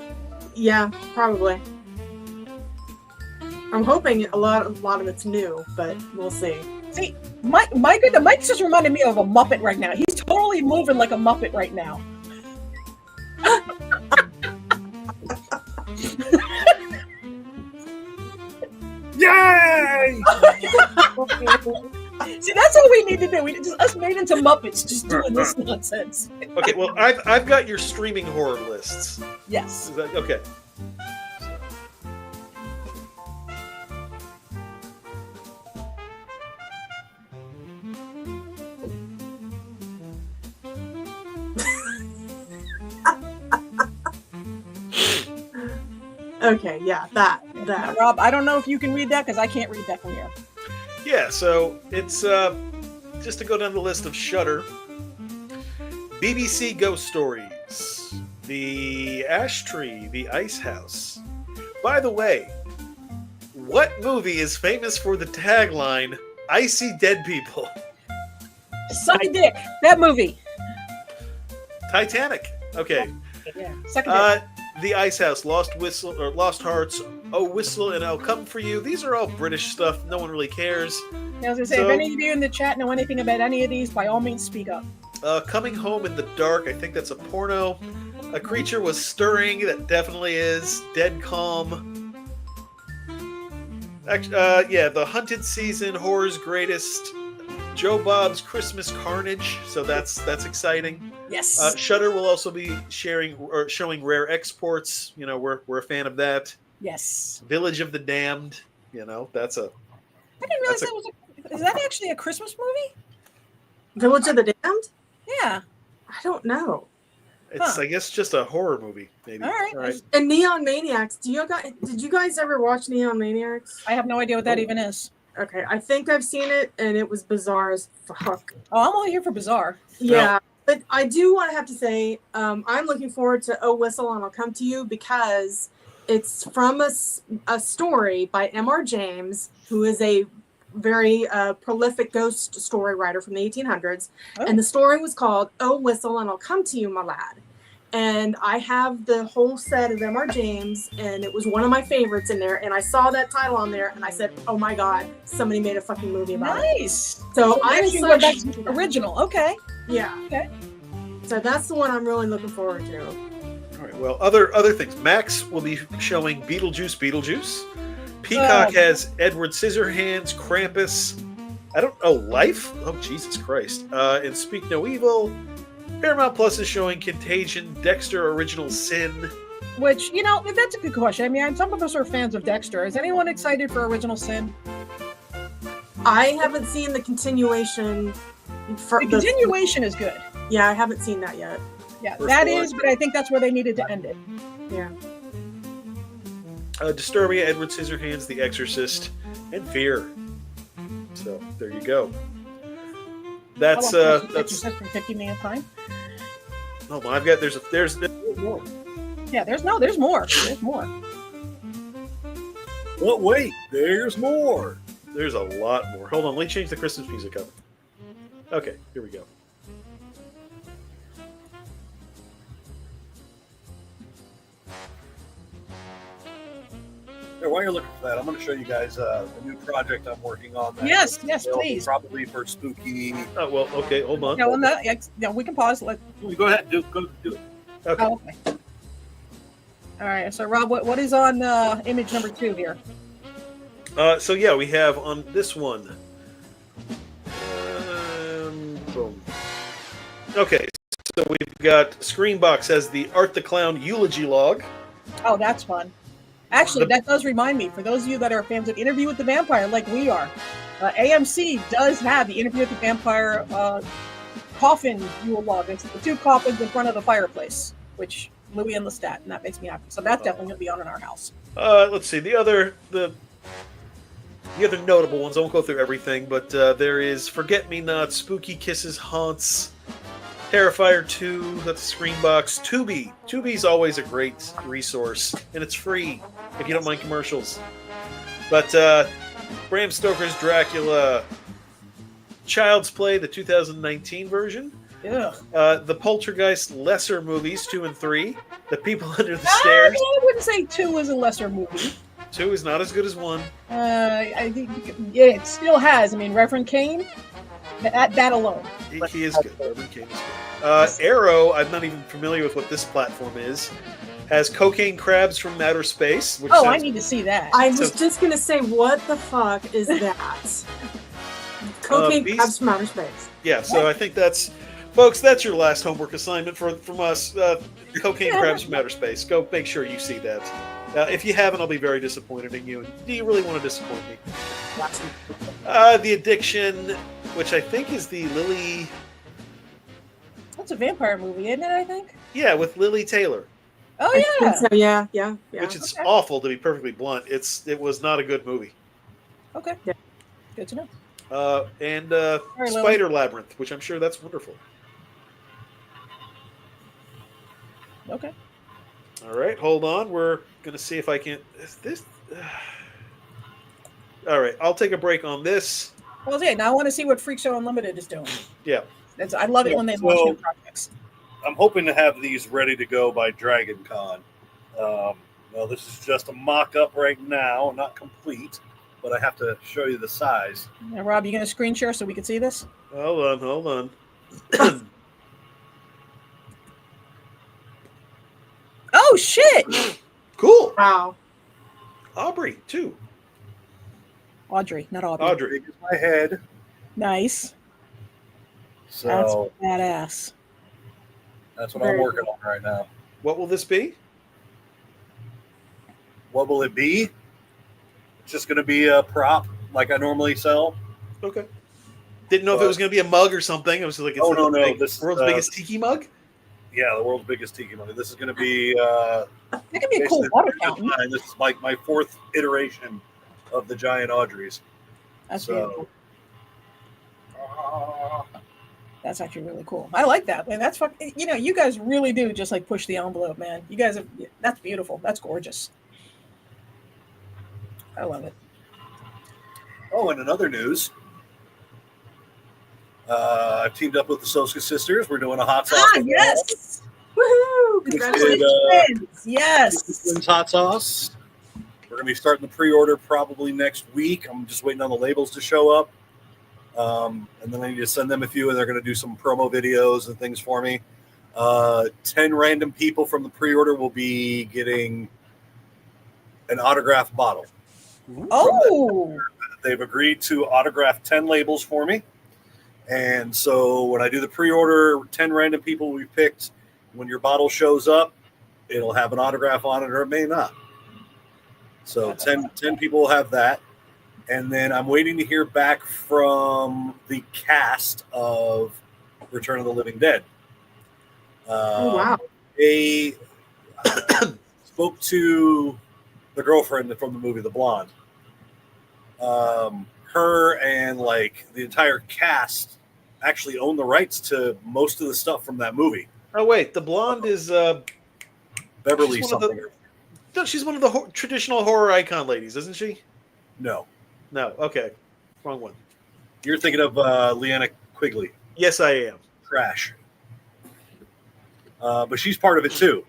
Yeah, probably. I'm hoping a lot of it's new, but we'll see. See, Mike just reminded me of a Muppet right now. He's totally moving like a Muppet right now. Yay! See, that's all we need to do. We just us made into Muppets, just doing this nonsense. Okay, well, I've got your streaming horror lists. Yes. Is that okay? Okay, yeah, that. Now, Rob, I don't know if you can read that because I can't read that from here. Yeah, so it's just to go down the list of Shudder. BBC Ghost Stories, The Ash Tree, The Ice House. By the way, what movie is famous for the tagline, I see dead people? Suck a dick. That movie. Titanic. Okay. Yeah. Suck a dick. The Ice House, Lost Whistle or Lost Hearts, Oh Whistle and I'll Come for You. These are all British stuff. No one really cares. I was gonna say, if any of you in the chat know anything about any of these, by all means, speak up. Coming Home in the Dark. I think that's a porno. A Creature Was Stirring. That definitely is. Dead Calm. Yeah, The Hunted Season, Horror's Greatest. Joe Bob's Christmas Carnage. So that's exciting. Yes. Shudder will also be showing rare exports. You know, we're a fan of that. Yes. Village of the Damned. You know, that's a. I didn't realize that was. Is that actually a Christmas movie? Village of the Damned? Yeah. I don't know. It's Huh. I guess just a horror movie, maybe. All right. And Neon Maniacs. Did you guys ever watch Neon Maniacs? I have no idea what that even is. Okay, I think I've seen it, and it was bizarre as fuck. Oh, I'm only here for bizarre. Yeah, but I do want to have to say, I'm looking forward to Oh Whistle and I'll Come to You because it's from a story by M.R. James, who is a very prolific ghost story writer from the 1800s. Oh. And the story was called Oh Whistle and I'll Come to You, My Lad. And I have the whole set of M.R. James, and it was one of my favorites in there. And I saw that title on there, and I said, "Oh my god, somebody made a fucking movie about it." Nice. So I'm Actually, excited. that's to do that. original. Okay. Yeah. Okay. So that's the one I'm really looking forward to. All right. Well, other things. Max will be showing Beetlejuice. Peacock has Edward Scissorhands, Krampus. Life. Oh Jesus Christ. And Speak No Evil. Paramount Plus is showing Contagion, Dexter Original Sin. Which, that's a good question. I mean, some of us are fans of Dexter. Is anyone excited for Original Sin? I haven't seen the continuation. The continuation is good. Yeah, I haven't seen that yet. Yeah, First that one. is, but I think that's where they needed to end it. Yeah. Disturbia, Edward Scissorhands, The Exorcist, and Fear. So there you go. That's How long does it take? Just 15 minutes time. Oh, I've got there's more. Yeah, there's more. There's more. But wait, there's more. There's a lot more. Hold on, let me change the Christmas music up. Okay, here we go. Hey, while you're looking for that, I'm going to show you guys a new project I'm working on. That Yes, is yes, available please. Probably for spooky. Oh well, okay, hold on. No, we can pause. Go ahead, do it. Okay. Oh, okay. All right. So, Rob, what is on image number 2 here? So yeah, we have on this one. Boom. Okay, so we've got Screenbox as the Art the Clown eulogy log. Oh, that's fun. Actually, that does remind me, for those of you that are fans of Interview with the Vampire, like we are, AMC does have the Interview with the Vampire coffin Yule log. It's the 2 coffins in front of the fireplace, which Louis and Lestat, and that makes me happy. So that's definitely going to be on in our house. Let's see the other notable ones. I won't go through everything, but there is Forget Me Not, Spooky Kisses, Haunts, Terrifier 2. That's a Screenbox. Tubi. Tubi's always a great resource, and it's free if you don't mind commercials. But Bram Stoker's Dracula, Child's Play, the 2019 version. Yeah. The Poltergeist lesser movies 2 and 3. The People Under the Stairs. I wouldn't say 2 is a lesser movie. 2 is not as good as 1. I think it still has. I mean, Reverend Kane, that alone. He is good. Reverend Kane is good. Arrow, I'm not even familiar with what this platform is, has Cocaine Crabs from Outer Space. Which I need to see that. I was just going to say, what the fuck is that? Cocaine Crabs from Outer Space. Yeah, so I think that's... Folks, that's your last homework assignment from us. Cocaine Crabs from Outer Space. Go make sure you see that. If you haven't, I'll be very disappointed in you. Do you really want to disappoint me? The Addiction, which I think is the Lily... That's a vampire movie, isn't it, I think? Yeah, with Lily Taylor. Oh, I yeah. think so, yeah. Which is Okay. awful, to be perfectly blunt. It was not a good movie. Okay. Yeah. Good to know. And right, Lily. Spider Labyrinth, which I'm sure that's wonderful. Okay. All right, hold on. We're going to see if I can... Is this... All right, I'll take a break on this. Well, yeah, now I want to see what Freak Show Unlimited is doing. Yeah. I love it when they launch new projects. I'm hoping to have these ready to go by Dragon Con. Well, this is just a mock-up right now, not complete, but I have to show you the size. Now, Rob, you going to screen share so we can see this? Hold on. Oh, shit! Cool. Wow. Aubrey, too. Audrey, not Aubrey. Audrey. Big as my head. Nice. So That's badass. that's what I'm working on right now. What will this be? What will it be? It's just going to be a prop like I normally sell. Okay. Didn't know if it was going to be a mug or something. I was like, it's Oh, the no, big- this, world's biggest tiki mug? Yeah, the world's biggest tiki money. This is going to be It could be a cool water fountain. This is like my 4th iteration of the giant Audreys. That's beautiful. That's actually really cool. I like that. Man, that's you guys really do just like push the envelope, man. You guys that's beautiful. That's gorgeous. I love it. Oh, and in other news, I've teamed up with the Soska sisters. We're doing a hot sauce. Yes. Woohoo! Congratulations. Yes. Twins hot sauce. We're going to be starting the pre-order probably next week. I'm just waiting on the labels to show up. And then I need to send them a few, and they're going to do some promo videos and things for me. 10 random people from the pre-order will be getting an autographed bottle. Oh. They've agreed to autograph 10 labels for me. And so when I do the pre-order, 10 random people we picked, when your bottle shows up, it'll have an autograph on it or it may not. So 10 people will have that. And then I'm waiting to hear back from the cast of Return of the Living Dead. Oh, wow. They spoke to the girlfriend from the movie The Blonde. Her and like the entire cast actually own the rights to most of the stuff from that movie. Oh wait, the blonde is Beverly something. She's one of the traditional horror icon ladies, isn't she? No. Okay, wrong one. You're thinking of Leanna Quigley. Yes, I am. Trash. But she's part of it too.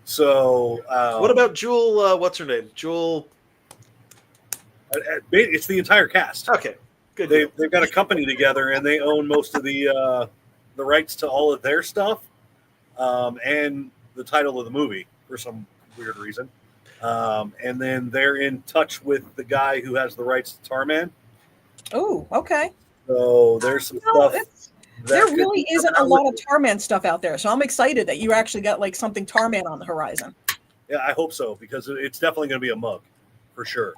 So what about Jewel? What's her name? Jewel. It's the entire cast. Okay, good. They've got a company together, and they own most of the rights to all of their stuff, and the title of the movie for some weird reason. And then they're in touch with the guy who has the rights to Tarman. Oh, okay. So there's some stuff. There really isn't a lot of Tarman stuff out there, so I'm excited that you actually got like something Tarman on the horizon. Yeah, I hope so, because it's definitely going to be a mug, for sure.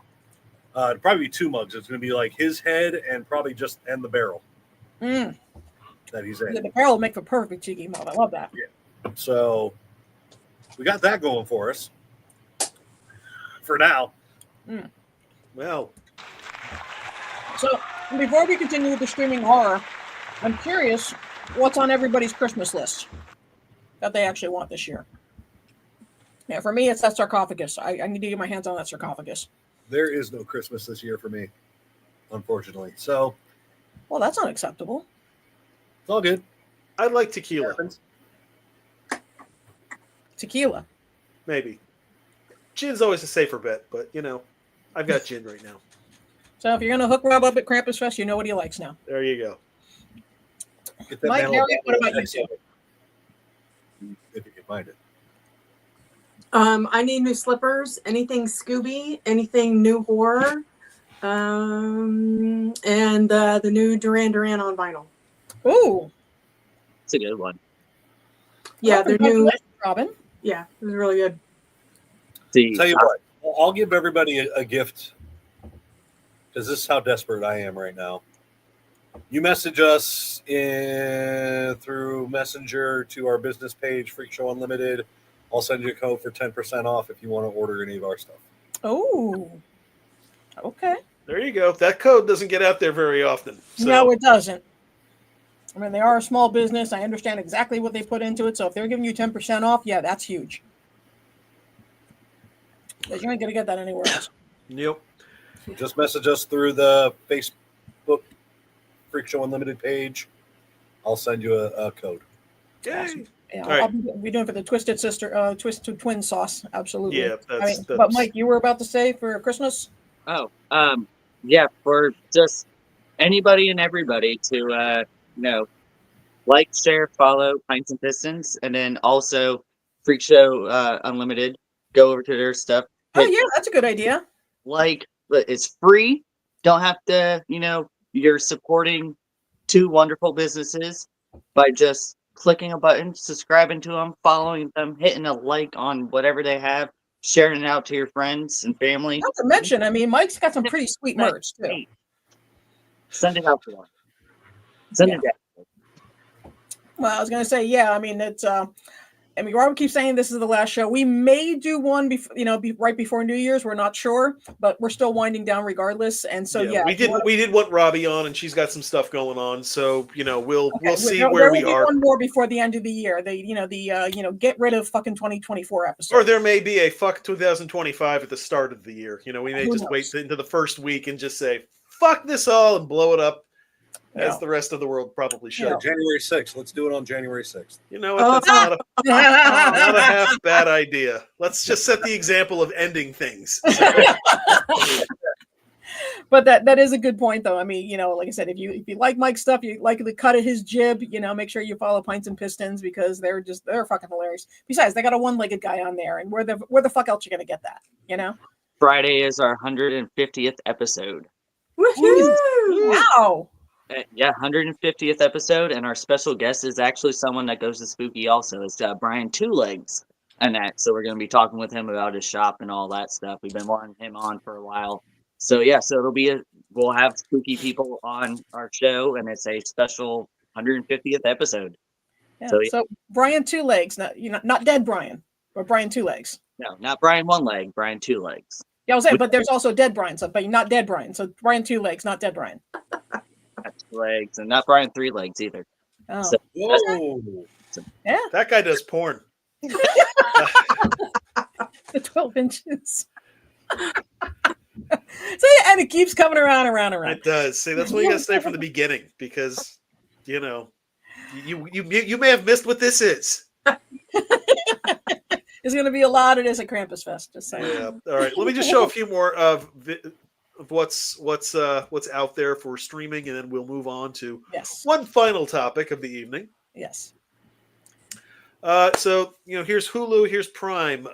It'd probably be 2 mugs. It's going to be like his head and probably and the barrel that he's in. Yeah, the barrel will make for perfect cheeky mug. I love that. Yeah. So we got that going for us for now. Well, so before we continue with the streaming horror, I'm curious what's on everybody's Christmas list that they actually want this year. Yeah, for me, it's that sarcophagus. I need to get my hands on that sarcophagus. There is no Christmas this year for me, unfortunately. So, well, that's unacceptable. It's all good. I like tequila. Tequila. Maybe. Gin's always a safer bet, but I've got gin right now. So if you're gonna hook Rob up at Krampusfest, you know what he likes now. There you go. Mike, Harry, what about you two? If you can find it. I need new slippers, anything Scooby, anything new horror, and the new Duran Duran on vinyl. Ooh, it's a good one. Yeah, they're new. Robin. Yeah, it was really good. Tell you what, I'll give everybody a gift, because this is how desperate I am right now. You message us through Messenger to our business page, Freak Show Unlimited. I'll send you a code for 10% off if you want to order any of our stuff. Oh, okay. There you go. That code doesn't get out there very often. So. No, it doesn't. I mean, they are a small business. I understand exactly what they put into it. So if they're giving you 10% off, yeah, that's huge. Because you ain't going to get that anywhere else. Yep. So just message us through the Facebook Freak Show Unlimited page. I'll send you a code. Yay. Awesome. Yeah, All right. I'll be doing for the Twisted Twin sauce. Absolutely. Yeah, that's... But Mike, you were about to say for Christmas? Oh, yeah, for just anybody and everybody to, like, share, follow Pints and Pistons, and then also Freak Show Unlimited. Go over to their stuff. Oh, yeah, that's a good idea. Like, it's free. Don't have to, you're supporting 2 wonderful businesses by just clicking a button, subscribing to them, following them, hitting a like on whatever they have, sharing it out to your friends and family. Not to mention, I mean, Mike's got some pretty sweet merch, too. Send it out to them. Send it out. Well, I was going to say, yeah, I mean, it's I mean, Robert keeps saying this is the last show. We may do one before, right before New Year's. We're not sure, but we're still winding down regardless. And so, we did want Robbie on, and she's got some stuff going on. So we'll see there where will we be are. one more before the end of the year. Get rid of fucking 2024 episode. Or there may be a fuck 2025 at the start of the year. We may Who just knows? wait into the first week and just say fuck this all and blow it up. As the rest of the world probably should. Yeah, January 6th. Let's do it on January 6th. You know what? That's not a half bad idea. Let's just set the example of ending things. But that is a good point, though. I mean, like I said, if you like Mike's stuff, you like the cut of his jib, make sure you follow Pints and Pistons because they're fucking hilarious. Besides, they got a one-legged guy on there, and where the fuck else you gonna get that? Friday is our 150th episode. Woohoo! Wow. Yeah, 150th episode, and our special guest is actually someone that goes to Spooky also. It's Brian Two Legs and that. So we're going to be talking with him about his shop and all that stuff. We've been wanting him on for a while. So yeah, so we'll have spooky people on our show, and it's a special 150th episode. Yeah, so Brian Two Legs, not dead Brian, but Brian Two Legs. No, not Brian One Leg, Brian Two Legs. Yeah, I was saying, but there's also dead Brian, but not dead Brian. So Brian Two Legs, not dead Brian. Legs, and not Brian Three Legs either. Oh. So, Whoa. Yeah. That guy does porn. The 12 inches. So and it keeps coming around. It does. See, that's what you got to say from the beginning, because you may have missed what this is. There's going to be a lot of this at Krampusfest. Just saying. Yeah. All right. Let me just show a few more of what's out there for streaming, and then we'll move on to one final topic of the evening. Yes. So here's Hulu, here's Prime.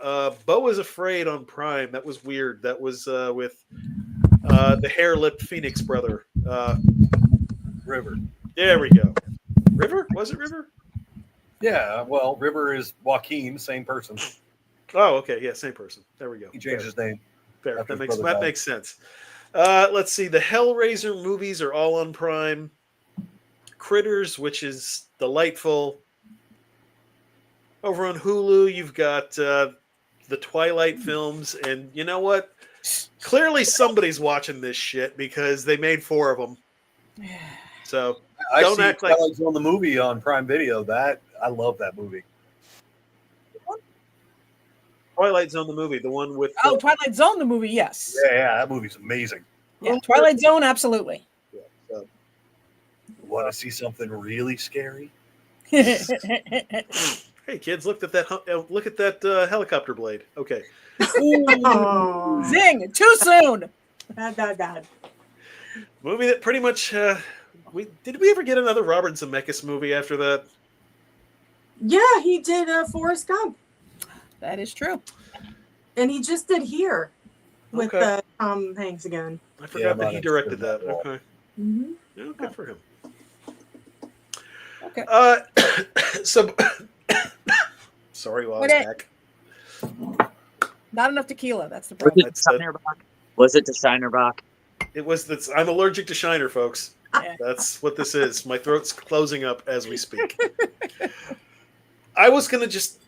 Beau is Afraid on Prime. That was weird. That was with the hair-lipped Phoenix brother, River. There we go. River? Was it River? Yeah. Well, River is Joaquin, same person. Oh, okay. Yeah, same person. There we go. He changed his name. Fair. That makes sense. Let's see. The Hellraiser movies are all on Prime. Critters, which is delightful. Over on Hulu, you've got the Twilight films, and you know what? Clearly, somebody's watching this shit because they made 4 of them. So don't act like Twilight's on the movie on Prime Video. I love that movie. Twilight Zone, the movie, the one with Twilight Zone, the movie, yes. Yeah, that movie's amazing. Yeah, Twilight Zone, absolutely. Yeah, want to see something really scary? Hey kids, look at that helicopter blade. Okay. Ooh, zing! Too soon. Bad. Movie that pretty much. Did we ever get another Robert Zemeckis movie after that? Yeah, he did Forrest Gump. That is true. And he just did Here with Tom Hanks again. I forgot that he directed that. Okay. Mm-hmm. Yeah, good for him. Okay. So, sorry, while I was back. Not enough tequila. That's the problem. Was it the Shinerbach? It was. I'm allergic to Shiner, folks. Yeah. That's what this is. My throat's closing up as we speak. I was gonna just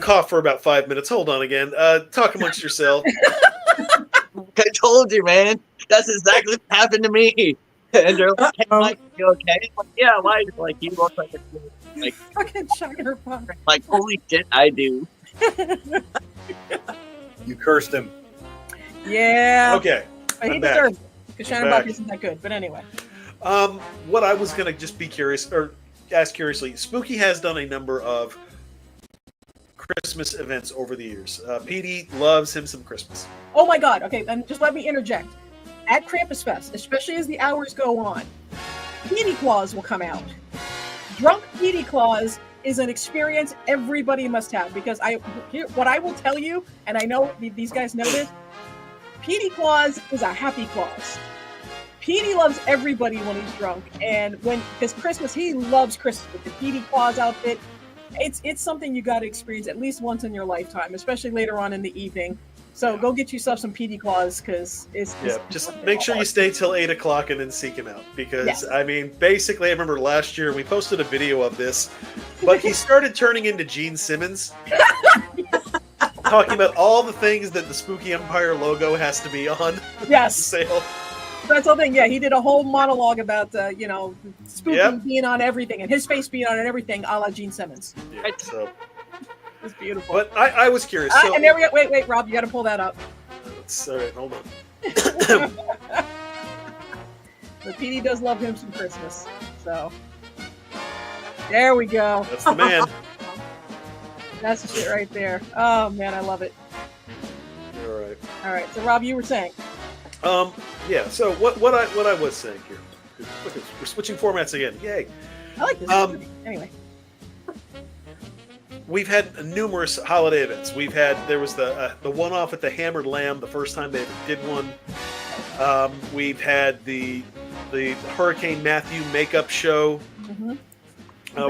cough for about 5 minutes. Hold on again. Talk amongst yourself. I told you, man. That's exactly what happened to me. And they're like, hey, Mike, you okay? I'm like, yeah, why? Like, you look like a like fucking Shiner Box. Like, holy shit, I do. You cursed him. Yeah. Okay. He deserves it because Shiner Box isn't that good. But anyway. What I was gonna just be curious or ask curiously, Spooky has done a number of Christmas events over the years. PD loves him some Christmas. Oh my God. Okay, then just let me interject. At Krampusfest, especially as the hours go on, Petey Claus will come out. Drunk Petey Claus is an experience everybody must have because what I will tell you, and I know these guys know this, Petey Claus is a happy Claus. Petey loves everybody when he's drunk, and because Christmas, he loves Christmas with the Petey Claus outfit. It's something you got to experience at least once in your lifetime, especially later on in the evening. So go get yourself some PD claws because it's just make sure you stay till 8 o'clock and then seek him out. Because Yes. I mean, basically, I remember last year we posted a video of this, but he started turning into Gene Simmons, talking about all the things that the Spooky Empire logo has to be on Yes. sale. That's the thing. Yeah, he did a whole monologue about spooky Yep. being on everything and his face being on everything, a la Gene Simmons. Yeah, so, It's beautiful. but I was curious. So, And there we go. Wait, Rob, you got to pull that up. all right, hold on. The PD does love him some Christmas. So there we go. That's the man. That's the shit right there. Oh man, I love it. All right. All right. So Rob, you were saying. Yeah. So what I was saying here. Look, we're switching formats again. Yay. I like this. Anyway. We've had numerous holiday events. There was the one-off at the Hammered Lamb the first time they ever did one. We've had the Hurricane Matthew makeup show. Mm-hmm.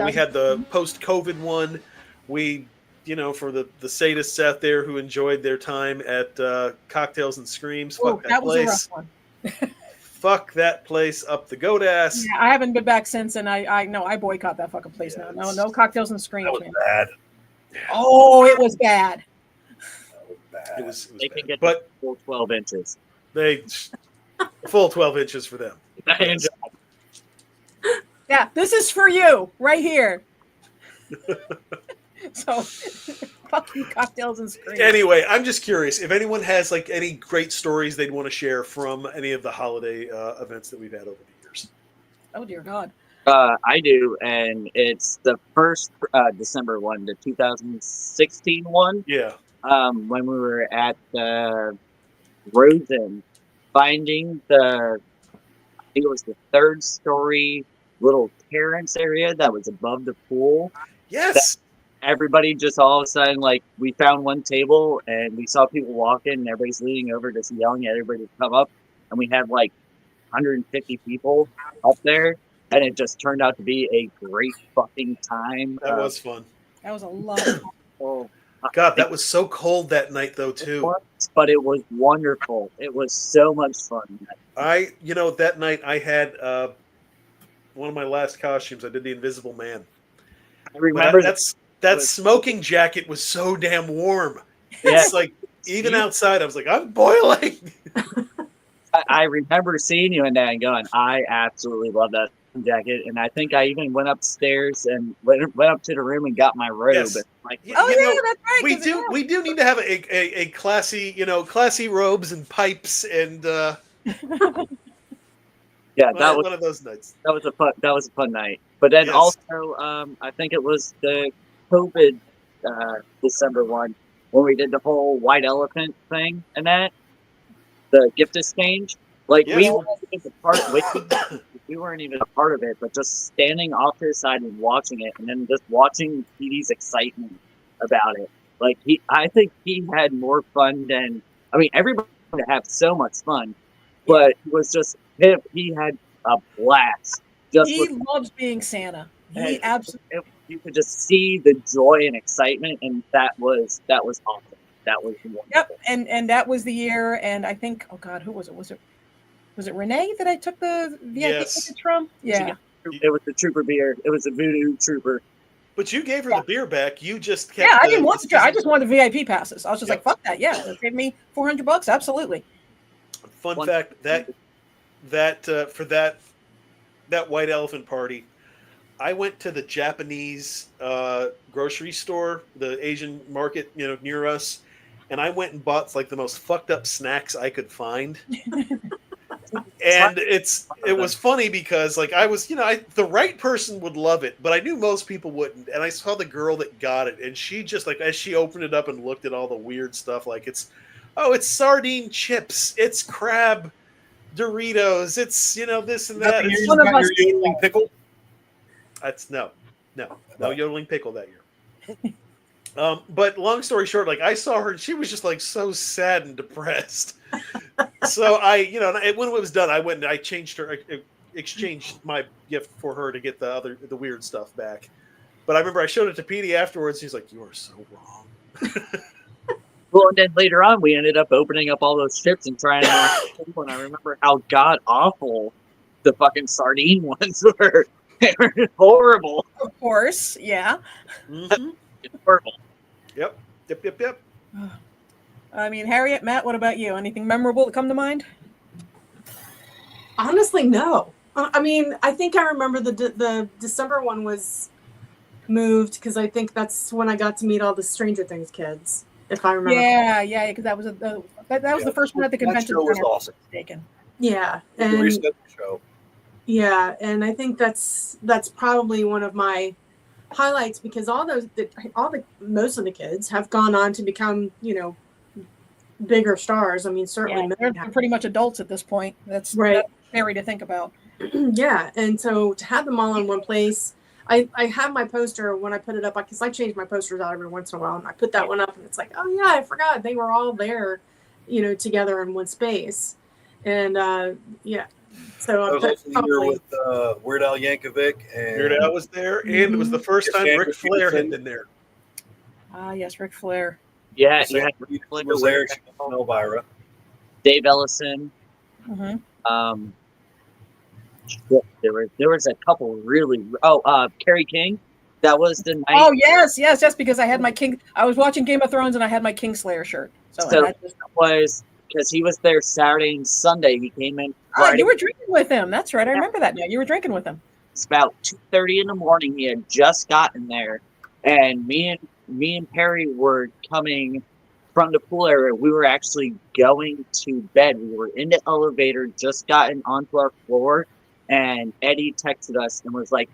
We had the post-COVID one. We, for the sadists out there who enjoyed their time at Cocktails and Screams, fuck that was a place. rough one. Fuck that place up the goat ass. Yeah, I haven't been back since, and I know I boycott that fucking place now. No Cocktails and Screams, That was man. bad. Oh, it was bad. It was They bad. can get But the full 12 inches. they full 12 inches for them. Yeah, this is for you right here. So, fuck you, Cocktails and Screams. Anyway, I'm just curious if anyone has like any great stories they'd want to share from any of the holiday events that we've had over the years. Oh dear God. I do, and it's the first December one, the 2016 one. Yeah. When we were at the Rosen, finding I think it was the third story little terrace area that was above the pool. Yes. Everybody just all of a sudden, like, we found one table and we saw people walking and everybody's leaning over just yelling at everybody to come up. And we had like 150 people up there. And it just turned out to be a great fucking time. That was fun. That was a lot of fun. Oh, God, that was so cold that night though too. but it was wonderful. It was so much fun. That night I had one of my last costumes. I did the Invisible Man. I remember that smoking jacket was so damn warm. Yeah. It's like even outside, I was like, I'm boiling. I remember seeing you in that and going, I absolutely love that jacket. And I think I even went upstairs and went up to the room and got my robe. Yes. And like, That's right. We do need to have a classy, classy robes and pipes and yeah, that was one of those nights. That was a fun night. But then Yes. also, I think it was the COVID December one when we did the whole white elephant thing and that the gift exchange. Like Yes. we weren't even a part of it, but just standing off to the side and watching it, and then just watching PD's excitement about it. Like I think he had more fun than everybody had so much fun, but it was just him. He had a blast. He loves being Santa. He absolutely. You could just see the joy and excitement, and that was awesome. That was wonderful. Yep, and that was the year. And I think, oh God, who was it? Was it Renee that I took the VIP tickets from? Yeah, it was the Trooper beer. It was a Voodoo Trooper. But you gave her the beer back. You just kept. Yeah, I didn't want to. I just wanted the VIP passes. I was just Yep. like, fuck that. Yeah, it gave me $400. Absolutely. Fun fact for that white elephant party, I went to the Japanese grocery store, the Asian market, near us, and I went and bought like the most fucked up snacks I could find. And it was funny because like I was, the right person would love it, but I knew most people wouldn't. And I saw the girl that got it, and she just like as she opened it up and looked at all the weird stuff, like it's sardine chips, it's crab Doritos, it's this and that. It's one of us. yodeling pickle. That's no yodeling pickle that year. But long story short, like I saw her, and she was just like so sad and depressed. So when it was done, I went and I exchanged my gift for her to get the weird stuff back. But I remember I showed it to Petey afterwards. He's like, "You are so wrong." Well, and then later on, we ended up opening up all those ships and trying to. And I remember how god awful the fucking sardine ones were. They were horrible. Of course, yeah. Mm-hmm. Horrible. Yep. I mean, Harriet, Matt, what about you? Anything memorable that come to mind? Honestly, no. I mean, I think I remember the December one was moved because I think that's when I got to meet all the Stranger Things kids, if I remember. Yeah, because that was the first one at the convention. That show was center, if I'm awesome. not mistaken. Yeah, We and reset the show. yeah, and I think that's probably one of my highlights because most of the kids have gone on to become, bigger stars. I mean, certainly Yeah, they're pretty much adults at this point. That's right. That's scary to think about. Yeah, and so to have them all in one place, I have my poster when I put it up because I change my posters out every once in a while, and I put that one up, and it's like, oh yeah, I forgot they were all there, together in one space, and yeah. So I was also here with Weird Al Yankovic, and Weird Al was there, and it was the first time Ric Flair had been there. Ah, yes, Ric Flair. Yeah, Sam was there. She was Elvira. Dave Ellison. Mm-hmm. There was a couple really. Kerry King. That was the night. Oh yes, because I had my King. I was watching Game of Thrones and I had my Kingslayer shirt. So that was because he was there Saturday and Sunday. He came in. Oh, you were drinking with him. That's right. I remember that now. You were drinking with him. It's about 2:30 in the morning. He had just gotten there, and me and Perry were coming from the pool area. We were actually going to bed. We were in the elevator, just gotten onto our floor, and Eddie texted us and was like,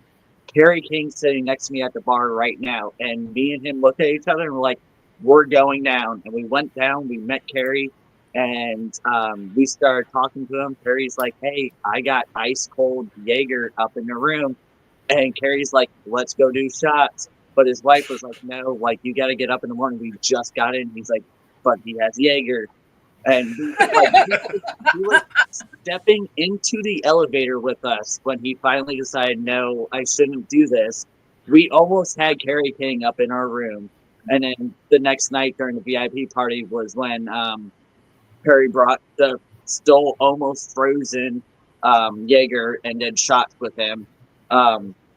Kerry King's sitting next to me at the bar right now. And me and him looked at each other and were like, we're going down. And we went down, we met Kerry, and we started talking to him. Kerry's like, hey, I got ice cold Jaeger up in the room. And Kerry's like, let's go do shots. But his wife was like, no, like, you got to get up in the morning. We just got in. He's like, but he has Jaeger. And he was stepping into the elevator with us when he finally decided, no, I shouldn't do this. We almost had Kerry King up in our room. And then the next night during the VIP party was when Perry brought the still almost frozen Jaeger and did shots with him.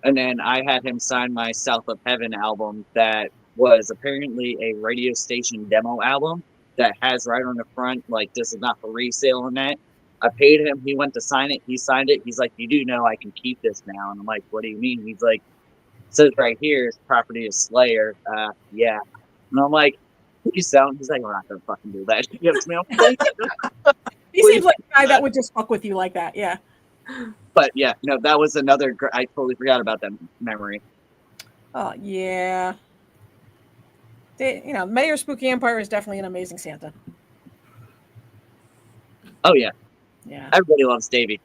And then I had him sign my South of Heaven album that was apparently a radio station demo album that has right on the front, like, this is not for resale and that. I paid him. He went to sign it. He signed it. He's like, you do know I can keep this now. And I'm like, what do you mean? He's like, it says right here, it's property of Slayer. Yeah. And I'm like, you sound. He's like, we're not going to fucking do that. He gives me He seems like a guy that would just fuck with you like that. Yeah. But yeah, no, that was another. I totally forgot about that memory. Oh yeah. Mayor Spooky Empire is definitely an amazing Santa. Oh yeah. Yeah. Everybody loves Davey.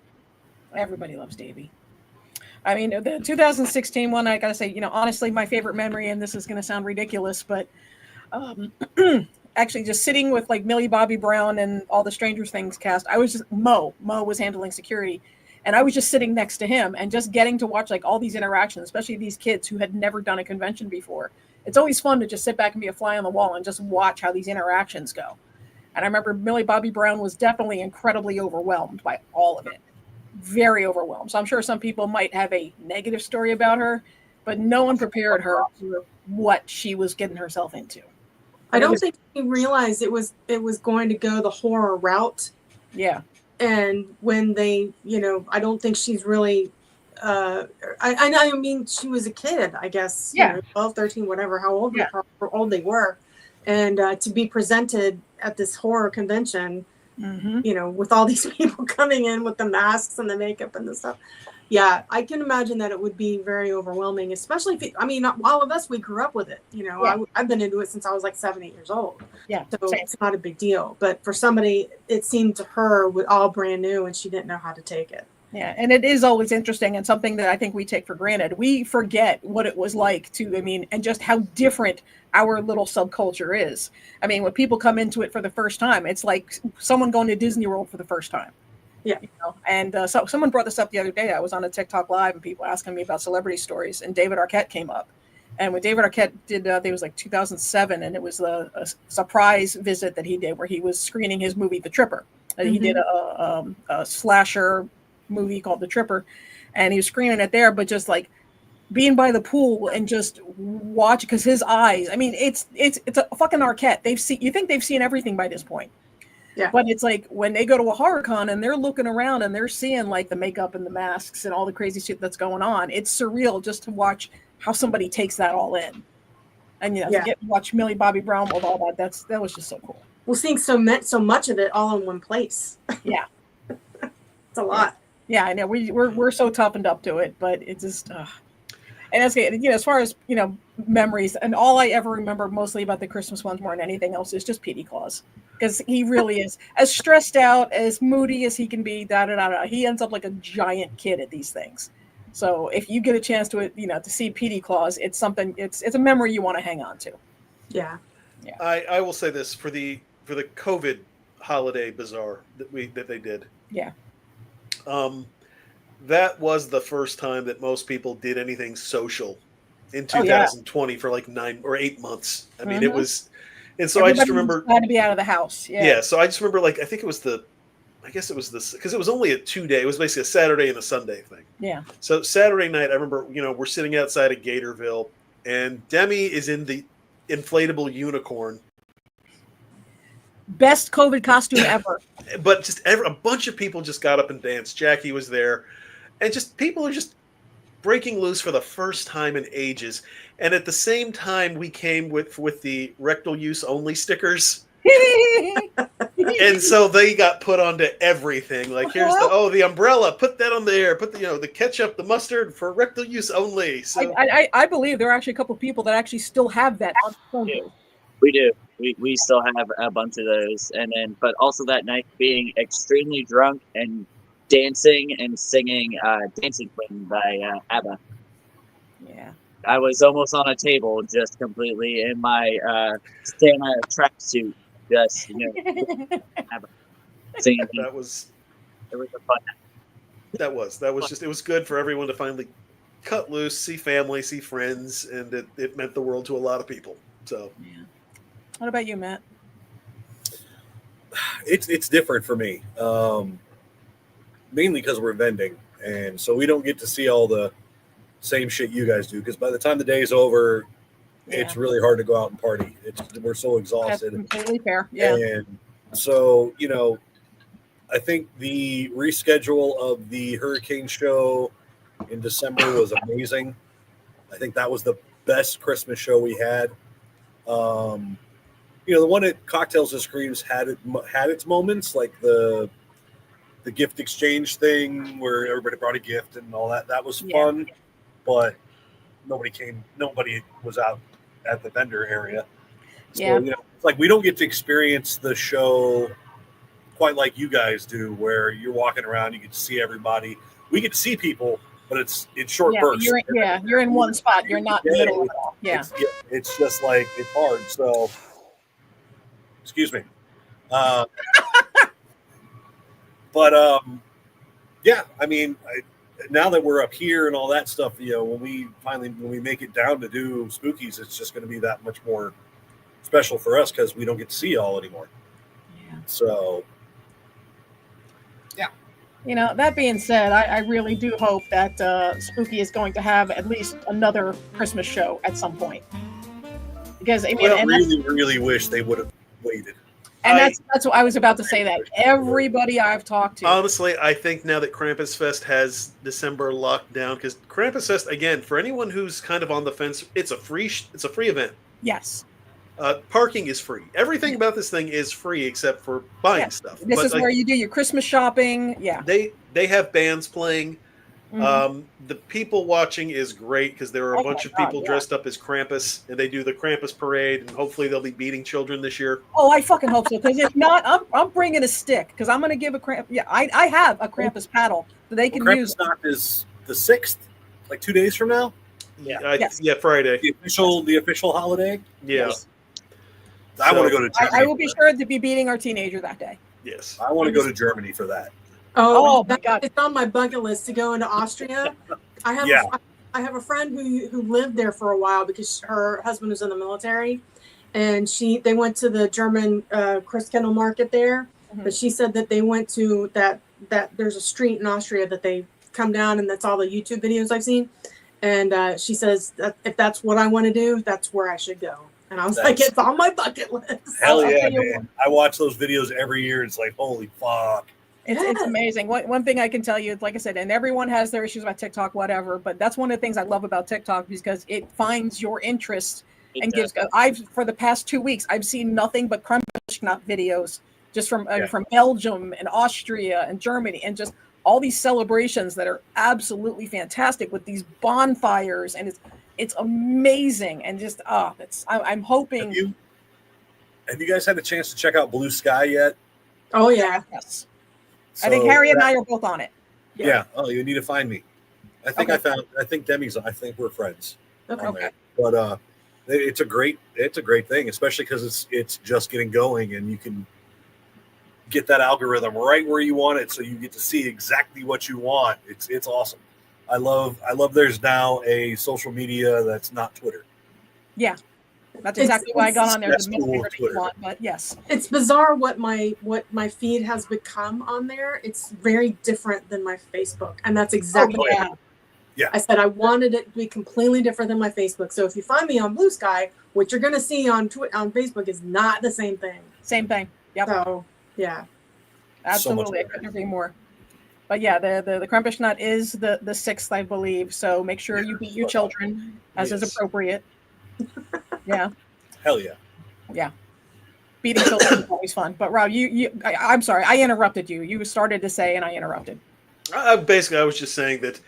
Everybody loves Davey. I mean, the 2016 one, I gotta say, honestly, my favorite memory, and this is gonna sound ridiculous, but actually just sitting with like Millie Bobby Brown and all the Stranger Things cast, I was just Mo was handling security. And I was just sitting next to him and just getting to watch like all these interactions, especially these kids who had never done a convention before. It's always fun to just sit back and be a fly on the wall and just watch how these interactions go. And I remember Millie Bobby Brown was definitely incredibly overwhelmed by all of it. Very overwhelmed. So I'm sure some people might have a negative story about her, but no one prepared her for what she was getting herself into. I don't think she realized it was going to go the horror route. Yeah. And when they, I don't think she's really, I mean, she was a kid, I guess, 12, 13, whatever, how old they were. And to be presented at this horror convention, with all these people coming in with the masks and the makeup and the stuff. Yeah, I can imagine that it would be very overwhelming, especially all of us, we grew up with it. I've been into it since I was like 7, 8 years old. Yeah. So it's not a big deal. But for somebody, it seemed to her all brand new and she didn't know how to take it. Yeah, and it is always interesting and something that I think we take for granted. We forget what it was like and just how different our little subculture is. I mean, when people come into it for the first time, it's like someone going to Disney World for the first time. Yeah. And so someone brought this up the other day. I was on a TikTok live and people asking me about celebrity stories, and David Arquette came up. And when David Arquette did, I think it was like 2007, and it was a surprise visit that he did where he was screening his movie, The Tripper. And he did a slasher movie called The Tripper, and he was screening it there, but just like being by the pool and just watch, because his eyes, I mean, it's a fucking Arquette. You think they've seen everything by this point. Yeah. But it's like when they go to a horror con and they're looking around and they're seeing like the makeup and the masks and all the crazy shit that's going on. It's surreal just to watch how somebody takes that all in. And to get to watch Millie Bobby Brown with all that, that was just so cool. Well, seeing so much of it all in one place. Yeah. It's a lot. Yeah, I know. We're so toughened up to it, but it just and that's as far as memories, and all I ever remember mostly about the Christmas ones more than anything else is just Petey Claus. Because he really is as stressed out, as moody as he can be. He ends up like a giant kid at these things. So if you get a chance to to see Petey Claus, it's something. It's a memory you want to hang on to. Yeah. Yeah. I will say this for the COVID holiday bazaar that they did. Yeah. That was the first time that most people did anything social in 2020 for like 9 or 8 months. I mean, it was. And so Everybody I just remember had to be out of the house. Yeah. So I just remember, like, I guess it was this, because it was only a 2-day. It was basically a Saturday and a Sunday thing. Yeah. So Saturday night, I remember, we're sitting outside of Gatorville, and Demi is in the inflatable unicorn. Best COVID costume ever. But just a bunch of people just got up and danced. Jackie was there, and just people are just breaking loose for the first time in ages. And at the same time, we came with the rectal use only stickers. And so they got put onto everything. Like, here's the umbrella, put that on there, put the ketchup, the mustard for rectal use only. So I believe there are actually a couple of people that actually still have that on phone. Yeah, we do. We still have a bunch of those. And then, but also that night being extremely drunk and dancing and singing Dancing Queen by ABBA. Yeah. I was almost on a table, just completely in my Santa tracksuit, just singing. It was a fun night. That was just, it was good for everyone to finally cut loose, see family, see friends, and it meant the world to a lot of people. So, yeah. What about you, Matt? It's different for me, mainly because we're vending, and so we don't get to see all the same shit you guys do, because by the time the day is over, it's really hard to go out and party. We're so exhausted. That's completely fair. Yeah. And so, I think the reschedule of the Hurricane show in December was amazing. I think that was the best Christmas show we had. The one at Cocktails and Screams had its moments, like the gift exchange thing where everybody brought a gift and all that. That was fun. But nobody was out at the vendor area. So, it's like we don't get to experience the show quite like you guys do, where you're walking around, you get to see everybody. We get to see people, but it's short bursts. You're in one spot. You're not in the middle of it all. Yeah. It's just like, it's hard. So, excuse me. Now that we're up here and all that stuff, when we make it down to do Spookies, it's just going to be that much more special for us because we don't get to see y'all anymore. Yeah. So, yeah. That being said, I really do hope that Spooky is going to have at least another Christmas show at some point. Because I really wish they would have waited. And that's what I was about to say. That everybody I've talked to, honestly, I think now that Krampusfest has December locked down, because Krampusfest, again, for anyone who's kind of on the fence, it's a free event. Yes. Parking is free. Everything about this thing is free except for buying stuff. This is where you do your Christmas shopping. Yeah. They have bands playing. Mm-hmm. The people watching is great because there are a bunch of people dressed up as Krampus, and they do the Krampus parade, and hopefully they'll be beating children this year. Oh, I fucking hope so, because if not, I'm bringing a stick, because I'm going to give a Krampus. Yeah, I have a Krampus paddle that they can use. Krampusnacht is the 6th, like 2 days from now. Yeah, Friday. The official holiday. Yeah. Yes. I want to go to Germany. I will be sure to be beating our teenager that day. Yes. I want to go to Germany for that. Oh my God. It's on my bucket list to go into Austria. I have a friend who lived there for a while because her husband was in the military, and they went to the German Christkindl market there. Mhm. But she said that they went to that there's a street in Austria that they come down, and that's all the YouTube videos I've seen. And she says that if that's what I want to do, that's where I should go. And I was like, it's on my bucket list. Hell I'll yeah, tell you man. I watch those videos every year. It's like, holy fuck. It's amazing. One thing I can tell you, like I said, and everyone has their issues about TikTok, whatever, but that's one of the things I love about TikTok because it finds your interest and gives. For the past 2 weeks, I've seen nothing but Krampusfest videos just from Belgium and Austria and Germany, and just all these celebrations that are absolutely fantastic with these bonfires, and it's amazing, and just I'm hoping. Have you guys had a chance to check out Blue Sky yet? Oh yeah. Yes. So I think Harry and I are both on it. Yeah. Oh, you need to find me. I think I think Demi's. I think we're friends. Okay. But it's a great thing, especially because it's just getting going, and you can get that algorithm right where you want it, so you get to see exactly what you want. It's awesome. I love there's now a social media that's not Twitter. Yeah. That's exactly why I got on there. That's To make cool, everything you Twitter. want, but yes. It's bizarre what my feed has become on there. It's very different than my Facebook, and that's exactly Oh, yeah. what Yeah. I said. I wanted it to be completely different than my Facebook. So if you find me on Blue Sky, what you're going to see on Facebook is not the same thing. Same thing. Yep. So yeah, Absolutely. I couldn't agree more. But yeah, the Krampusfest is the 6th, I believe. So make sure you beat your children as is appropriate. Yeah. Hell yeah. Yeah. Beating children is always fun. But Rob, I'm sorry, I interrupted you. You started to say and I interrupted. Basically, I was just saying that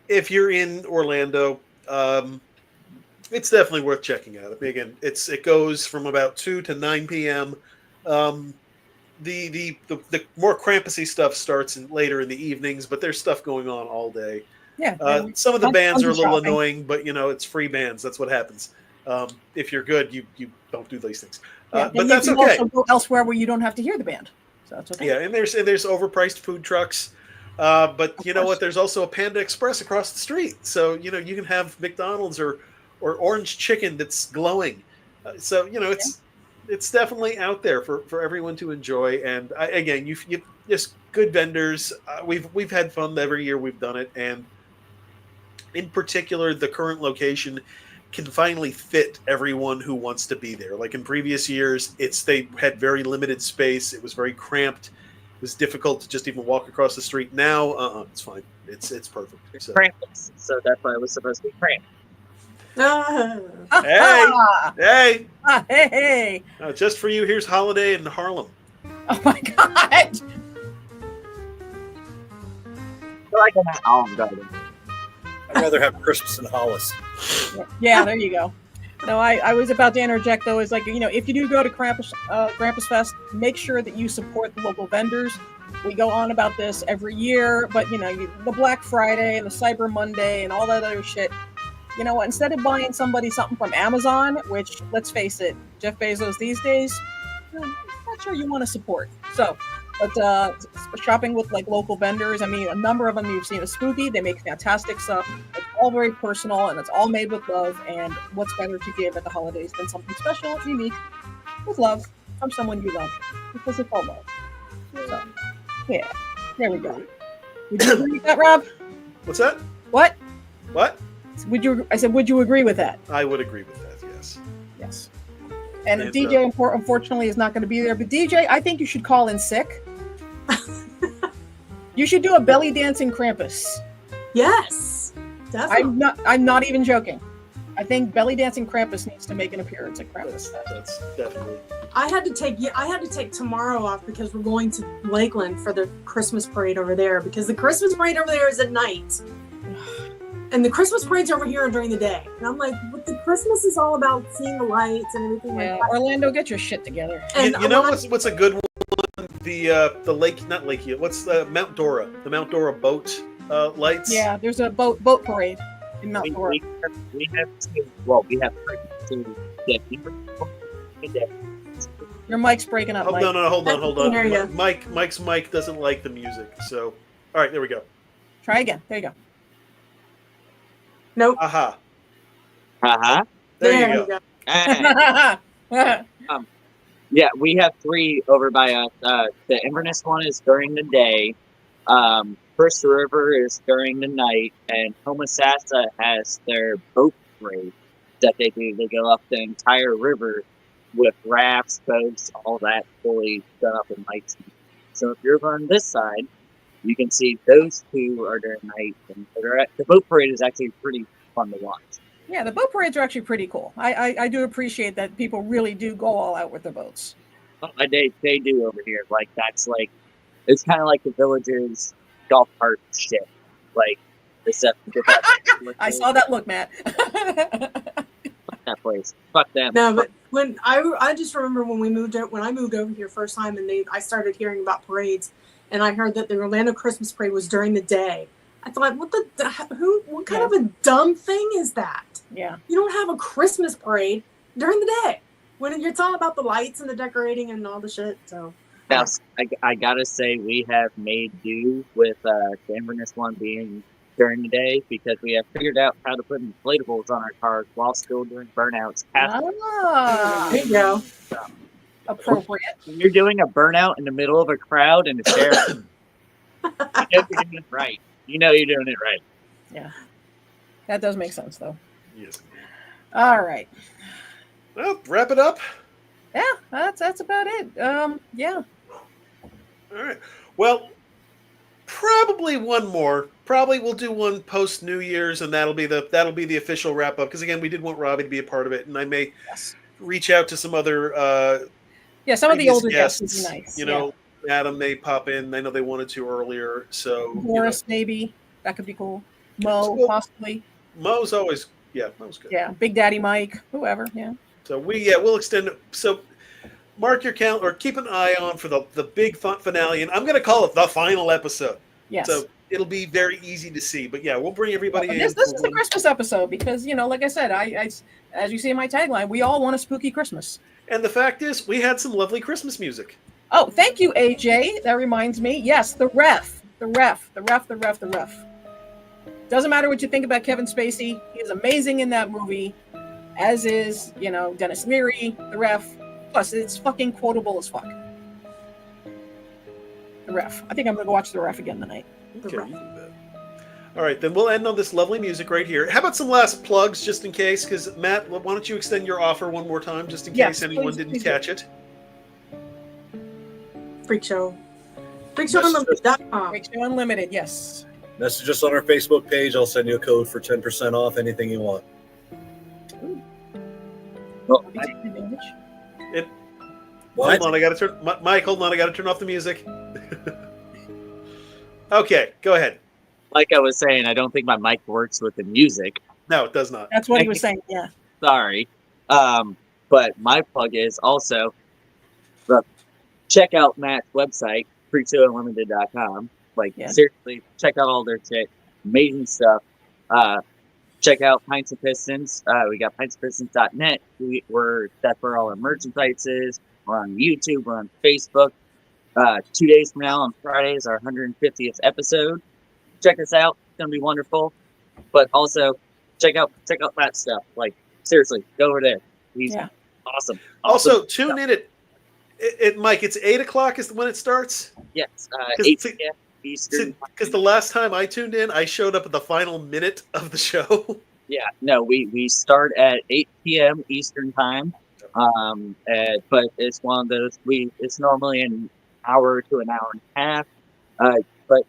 if you're in Orlando, it's definitely worth checking out. I mean, again, it goes from about 2 to 9 p.m. The more Krampusy stuff starts later in the evenings, but there's stuff going on all day. Yeah. Some of the bands are a little shopping. annoying, but it's free bands. That's what happens. If you're good, you don't do these things. Yeah, but that's you can okay. also go elsewhere where you don't have to hear the band. So that's okay. Yeah, and there's overpriced food trucks. But you know what? There's also a Panda Express across the street. So, you can have McDonald's or orange chicken that's glowing. So, it's definitely out there for everyone to enjoy. And again, you just good vendors. We've had fun every year we've done it. And in particular, the current location can finally fit everyone who wants to be there. Like in previous years, they had very limited space. It was very cramped. It was difficult to just even walk across the street. Now, it's fine. It's perfect. So. Krampus, so that's why it was supposed to be cramped. Hey! Hey! Just for you, here's Holiday in Harlem. Oh my God! I feel like I'm at Olive Garden. I'd rather have Christmas in Hollis. Yeah, there you go. No, I was about to interject though. Is like, if you do go to Krampusfest, make sure that you support the local vendors. We go on about this every year, but the Black Friday and the Cyber Monday and all that other shit. You know what? Instead of buying somebody something from Amazon, which let's face it, Jeff Bezos these days, not sure you want to support. So, but shopping with like local vendors, I mean, a number of them you've seen a Spooky. They make fantastic stuff. It's all very personal and it's all made with love. And what's better to give at the holidays than something special, unique, with love from someone you love? Because it's all love. So, yeah, there we go. Would you agree with that, Rob? What's that? What? What? I said, would you agree with that? I would agree with that, yes. Yes. And And, DJ, unfortunately, is not going to be there. But DJ, I think you should call in sick. You should do a belly dancing Krampus. Yes, definitely. I'm not even joking. I think belly dancing Krampus needs to make an appearance at Krampus. That's definitely. I had to take tomorrow off because we're going to Lakeland for the Christmas parade over there, because the Christmas parade over there is at night. And the Christmas parade's over here during the day. And I'm like, but the Christmas is all about seeing the lights and everything Yeah, like that. Orlando, get your shit together. And You know what's a good one? The lake, not Lake. What's the Mount Dora? The Mount Dora boat lights. Yeah, there's a boat parade in Mount Dora. We have to get people. Your mic's breaking up, Oh, Mike. no, hold on. There you go. Mike's mic doesn't like the music. So, all right, there we go. Try again. There you go. Nope. Aha. Uh-huh. There you go. Yeah, we have 3 over by us. The Inverness one is during the day. First River is during the night, and Homosassa has their boat parade that they do. They go up the entire river with rafts, boats, all that fully done up in lights. So if you're on this side, you can see those 2 are during night, and the boat parade is actually pretty fun to watch. Yeah, the boat parades are actually pretty cool. I do appreciate that people really do go all out with their boats. They do over here. Like, that's like, it's kind of like the Villagers golf cart shit. Like, except I saw that look, Matt. Fuck that place. Fuck them. No, but when I just remember when I moved over here first time, and I started hearing about parades, and I heard that the Orlando Christmas parade was during the day. I thought, what kind of a dumb thing is that? Yeah. You don't have a Christmas parade during the day when it's all about the lights and the decorating and all the shit. So Now, I gotta say, we have made do with the Inverness one being during the day, because we have figured out how to put inflatables on our cars while still doing burnouts. there you go. Appropriate. When you're doing a burnout in the middle of a crowd and a sheriff, you know you're doing it right. You know you're doing it right. Yeah. That does make sense, though. Yes. All right. Well, wrap it up. Yeah, that's about it. Yeah. All right. Well, probably one more. Probably we'll do one post New Year's, and that'll be the official wrap up. Because again, we did want Robbie to be a part of it, and I may reach out to some other. Some of the older guests would be nice. You know, Adam may pop in. I know they wanted to earlier, so Boris maybe that could be cool. Mo possibly. Mo's always Mo's good. Yeah, Big Daddy Mike, whoever. Yeah. So we'll extend it. So mark your count or keep an eye on for the big finale, and I'm going to call it the final episode. Yes. So it'll be very easy to see. But yeah, we'll bring everybody in. This is the Christmas episode because like I said, I as you see in my tagline, we all want a spooky Christmas. And the fact is, we had some lovely Christmas music. Oh, thank you, AJ. That reminds me. Yes, the ref. Doesn't matter what you think about Kevin Spacey. He is amazing in that movie, as is, Dennis Leary, the ref. Plus, it's fucking quotable as fuck. The ref. I think I'm going to go watch the ref again tonight. Okay. All right, then we'll end on this lovely music right here. How about some last plugs, just in case? Because, Matt, why don't you extend your offer one more time, just in case anyone didn't catch it? Freak Show. FreakShowUnlimited.com. Freak Show Unlimited, yes. Message us on our Facebook page. I'll send you a code for 10% off anything you want. Well, What? Hold on, I got to turn Mike. Hold on, I got to turn off the music. Okay, go ahead. like I was saying, I don't think my mic works with the music. No, it does not. That's what he was saying. Yeah. Sorry. But my plug is also check out Matt's website, freakshowunlimited.com. Seriously, check out all their shit. Amazing stuff. Check out Pints and Pistons. We got pintsandpistons.net. That's where all our merchandise is. We're on YouTube. We're on Facebook. 2 days from now on Friday is our 150th episode. Check us out. It's going to be wonderful. But also, check out that stuff. Seriously, go over there. He's awesome. Also, tune in at Mike. It's 8 o'clock is when it starts. Yes, 8 p.m. Eastern. Because the last time I tuned in, I showed up at the final minute of the show. Yeah, no, we start at 8 p.m. Eastern time. But it's one of those. It's normally an hour to an hour and a half. But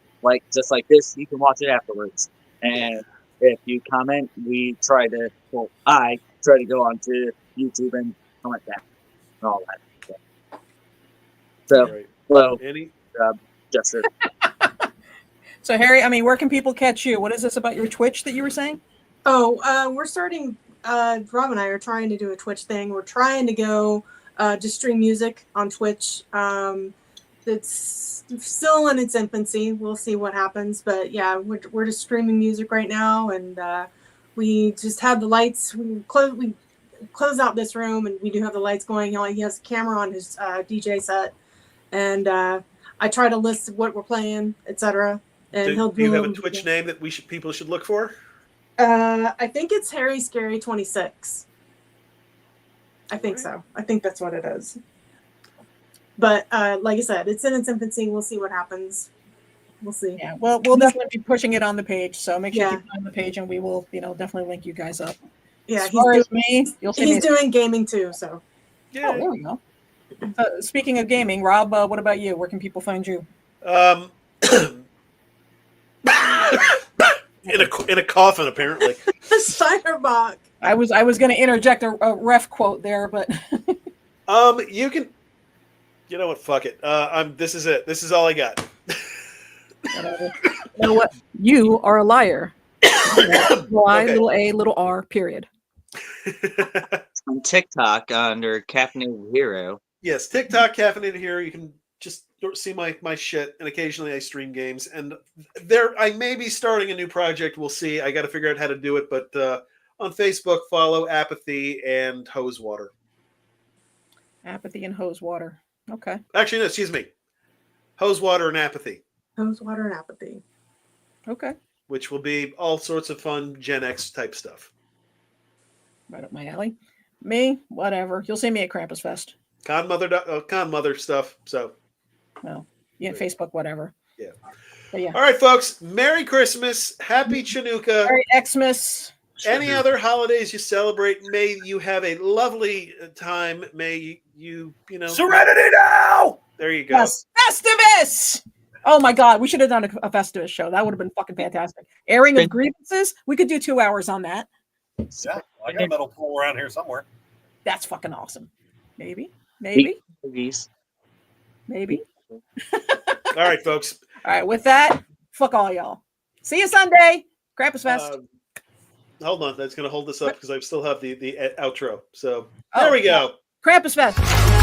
just like this, you can watch it afterwards. And if you comment, I try to go onto YouTube and comment that and all that. So, Right. hello, Any? Justin. So, Harry, where can people catch you? What is this about your Twitch that you were saying? Oh, we're starting. Rob and I are trying to do a Twitch thing. We're trying to go just stream music on Twitch. It's still in its infancy. We'll see what happens. But yeah, we're just streaming music right now, and we just have the lights. We close out this room, and we do have the lights going. He has a camera on his DJ set, and I try to list what we're playing, etc. And Do you have a Twitch name that people should look for? I think it's Harry Scary 26. I think so. I think that's what it is. But like I said, it's in its infancy. We'll see what happens. We'll see. Yeah, well, we'll definitely be pushing it on the page. So make sure you Yeah. keep on the page, and we will, definitely link you guys up. Yeah, As far as me, you'll see he's me. doing gaming too. So. Yeah. Oh, there we go. Speaking of gaming, Rob, what about you? Where can people find you? In a coffin, apparently. Steinerbach. I was going to interject a ref quote there, but You can. You know what? Fuck it. This is it. This is all I got. whatever. You know what? You are a liar. Y, little a, little r, period. On TikTok under Caffeinated Hero. Yes, TikTok, Caffeinated Hero. You can just see my shit, and occasionally I stream games. And I may be starting a new project. We'll see. I got to figure out how to do it. But on Facebook, follow Apathy and Hose Water. Apathy and hose water. Okay. Actually, no, excuse me. Hose Water and Apathy. Hose Water and Apathy. Okay. Which will be all sorts of fun Gen X type stuff. Right up my alley. Me, whatever. You'll see me at Krampusfest. Con mother stuff. So, Well, yeah, Facebook, whatever. Yeah. But yeah. All right, folks. Merry Christmas. Happy Chanukah. Merry Xmas. Any other holidays you celebrate, may you have a lovely time. May you Serenity now. There you go. Yes. Festivus! Oh my God, we should have done a Festivus show. That would have been fucking fantastic. Airing of grievances. We could do 2 hours on that. Yeah, I got a metal pool around here somewhere. That's fucking awesome. Maybe. Movies. Maybe. All right, folks. All right, with that, fuck all y'all. See you Sunday. Krampusfest. Hold on. That's going to hold this up because I still have the outro. So Oh, there we go. Krampusfest.